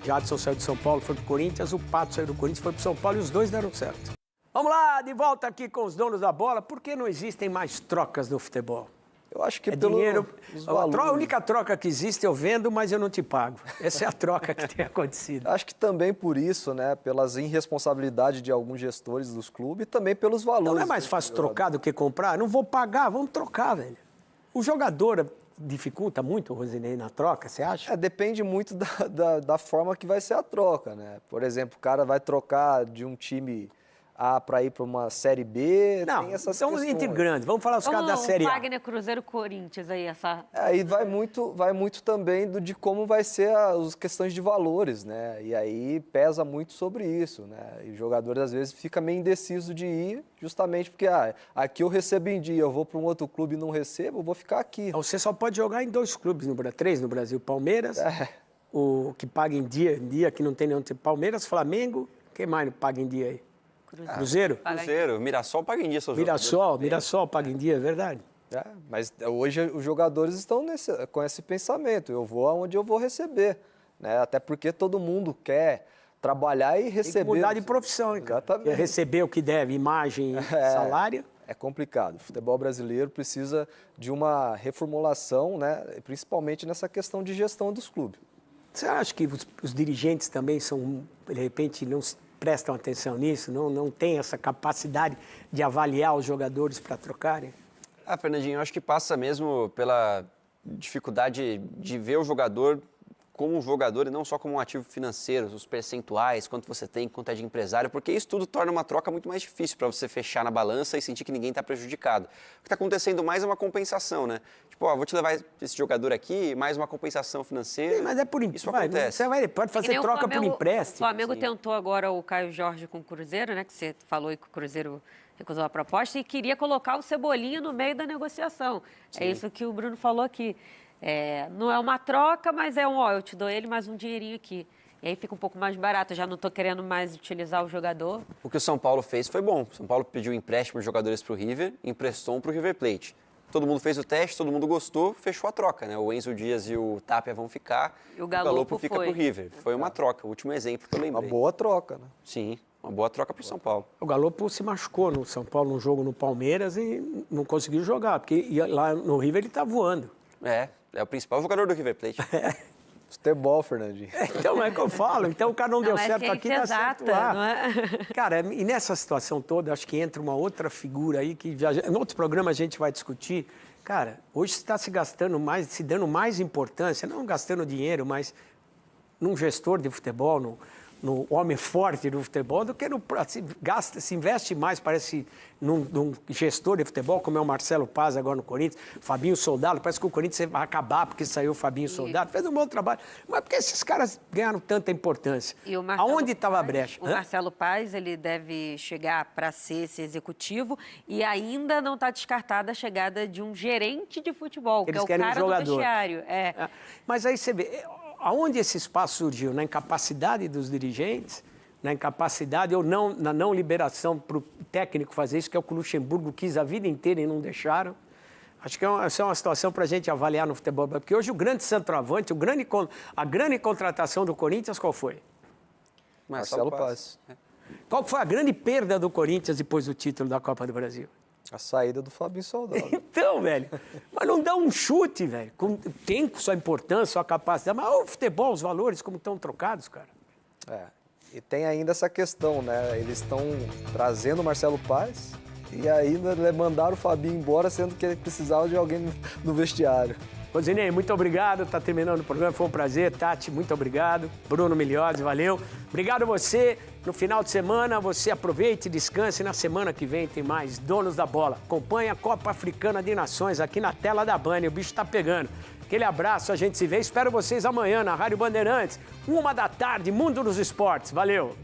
[SPEAKER 1] Jadson saiu de São Paulo, foi pro Corinthians, o Pato saiu do Corinthians, foi pro São Paulo e os dois deram certo. Vamos lá, de volta aqui com os donos da bola. Por que não existem mais trocas no futebol?
[SPEAKER 4] Eu acho que
[SPEAKER 1] dinheiro.
[SPEAKER 4] valores.
[SPEAKER 1] A única troca que existe eu vendo, mas eu não te pago. Essa é a troca que tem acontecido.
[SPEAKER 4] Acho que também por isso, né, pelas irresponsabilidades de alguns gestores dos clubes e também pelos valores.
[SPEAKER 1] Não é mais fácil trocar do que comprar? Não vou pagar, vamos trocar, velho. O jogador dificulta muito, Rosinei, na troca, você acha?
[SPEAKER 4] Depende muito da forma que vai ser a troca, né? Por exemplo, o cara vai trocar de um time A para ir para uma Série B,
[SPEAKER 1] Não,
[SPEAKER 4] tem essas
[SPEAKER 1] são
[SPEAKER 4] questões.
[SPEAKER 1] entre grandes. Vamos falar os caras da Série A.
[SPEAKER 3] Wagner, Cruzeiro, Corinthians aí, essa...
[SPEAKER 4] Aí vai muito também de como vai ser as questões de valores, né? E aí pesa muito sobre isso, né? E o jogador, às vezes, fica meio indeciso de ir, justamente porque, aqui eu recebo em dia, eu vou para um outro clube e não recebo, eu vou ficar aqui.
[SPEAKER 1] Você só pode jogar em 2 clubes, 3 no Brasil. Palmeiras, o que paga em dia, que não tem nenhum tipo. Palmeiras, Flamengo, quem mais paga em dia aí? Cruzeiro?
[SPEAKER 2] Cruzeiro, Mirassol paga em dia seus
[SPEAKER 1] Mirassol paga em dia, é verdade.
[SPEAKER 4] Mas hoje os jogadores estão com esse pensamento, eu vou aonde eu vou receber, né? Até porque todo mundo quer trabalhar e receber.
[SPEAKER 1] Tem que mudar de profissão, hein, cara?
[SPEAKER 4] Exatamente.
[SPEAKER 1] Quer receber o que deve, imagem, salário.
[SPEAKER 4] É complicado. O futebol brasileiro precisa de uma reformulação, né? Principalmente nessa questão de gestão dos clubes.
[SPEAKER 1] Você acha que os dirigentes também são, de repente, não prestam atenção nisso? Não têm essa capacidade de avaliar os jogadores para trocarem?
[SPEAKER 2] Fernandinho, eu acho que passa mesmo pela dificuldade de ver o jogador como um jogador e não só como um ativo financeiro, os percentuais, quanto você tem, quanto é de empresário, porque isso tudo torna uma troca muito mais difícil para você fechar na balança e sentir que ninguém está prejudicado. O que está acontecendo mais é uma compensação, né? Tipo, vou te levar esse jogador aqui, mais uma compensação financeira.
[SPEAKER 1] Sim, mas é por
[SPEAKER 2] isso acontece.
[SPEAKER 1] Você pode fazer troca por empréstimo.
[SPEAKER 3] O Flamengo tentou agora o Caio Jorge com o Cruzeiro, né? Que você falou aí que o Cruzeiro recusou a proposta e queria colocar o Cebolinha no meio da negociação. Sim. É isso que o Bruno falou aqui. Não é uma troca, mas eu te dou ele mais um dinheirinho aqui. E aí fica um pouco mais barato, eu já não estou querendo mais utilizar o jogador.
[SPEAKER 2] O que o São Paulo fez foi bom. O São Paulo pediu empréstimo de jogadores para o River, emprestou um para o River Plate. Todo mundo fez o teste, todo mundo gostou, fechou a troca, né? O Enzo Dias e o Tapia vão ficar,
[SPEAKER 3] e o Galopo
[SPEAKER 2] fica para o River. Foi uma troca, o último exemplo que eu lembrei.
[SPEAKER 4] Uma boa troca, né?
[SPEAKER 2] Sim, uma boa troca para o São Paulo.
[SPEAKER 1] O Galopo se machucou no São Paulo, num jogo no Palmeiras e não conseguiu jogar, porque lá no River ele está voando.
[SPEAKER 2] É o principal jogador do River Plate.
[SPEAKER 4] Futebol, Fernandinho.
[SPEAKER 1] Então, é que eu falo. Então, o cara não deu
[SPEAKER 3] é
[SPEAKER 1] certo aqui,
[SPEAKER 3] ciência
[SPEAKER 1] dá certo
[SPEAKER 3] exata,
[SPEAKER 1] lá.
[SPEAKER 3] não é?
[SPEAKER 1] Cara, e nessa situação toda, acho que entra uma outra figura aí, que já, em outro programa a gente vai discutir. Cara, hoje está se gastando mais, se dando mais importância, não gastando dinheiro, mas num gestor de futebol, no homem forte do futebol, do que se investe mais, parece, num gestor de futebol, como é o Marcelo Paz agora no Corinthians, Fabinho Soldado, parece que o Corinthians vai acabar porque saiu o Fabinho Soldado, fez um bom trabalho. Mas por que esses caras ganharam tanta importância?
[SPEAKER 3] E o Marcelo
[SPEAKER 1] Aonde estava a
[SPEAKER 3] Paz-
[SPEAKER 1] brecha?
[SPEAKER 3] O Marcelo Paz, ele deve chegar para ser esse executivo e ainda não está descartada a chegada de um gerente de futebol,
[SPEAKER 1] Eles
[SPEAKER 3] que é o
[SPEAKER 1] querem um
[SPEAKER 3] cara do
[SPEAKER 1] jogador.
[SPEAKER 3] vestiário.
[SPEAKER 1] É. Mas aí você vê, aonde esse espaço surgiu? Na incapacidade dos dirigentes, na incapacidade ou não, na não liberação para o técnico fazer isso, que é o que o Luxemburgo quis a vida inteira e não deixaram. Acho que essa é uma situação para a gente avaliar no futebol, porque hoje o grande centroavante, a grande contratação do Corinthians, qual foi?
[SPEAKER 4] Marcelo Paz.
[SPEAKER 1] Qual foi a grande perda do Corinthians depois do título da Copa do Brasil?
[SPEAKER 4] A saída do Fabinho Soldado.
[SPEAKER 1] Então, velho, mas não dá um chute, velho. Tem sua importância, sua capacidade, mas o futebol, os valores, como estão trocados, cara.
[SPEAKER 4] E tem ainda essa questão, né? Eles estão trazendo o Marcelo Paz e ainda mandaram o Fabinho embora, sendo que ele precisava de alguém no vestiário.
[SPEAKER 1] Rosinei, muito obrigado. Está terminando o programa, foi um prazer. Tati, muito obrigado. Bruno Miliozzi, valeu. Obrigado a você. No final de semana, você aproveite, descanse. Na semana que vem tem mais Donos da Bola. Acompanhe a Copa Africana de Nações aqui na tela da Band. O bicho está pegando. Aquele abraço, a gente se vê. Espero vocês amanhã na Rádio Bandeirantes, 1h da tarde, Mundo dos Esportes. Valeu!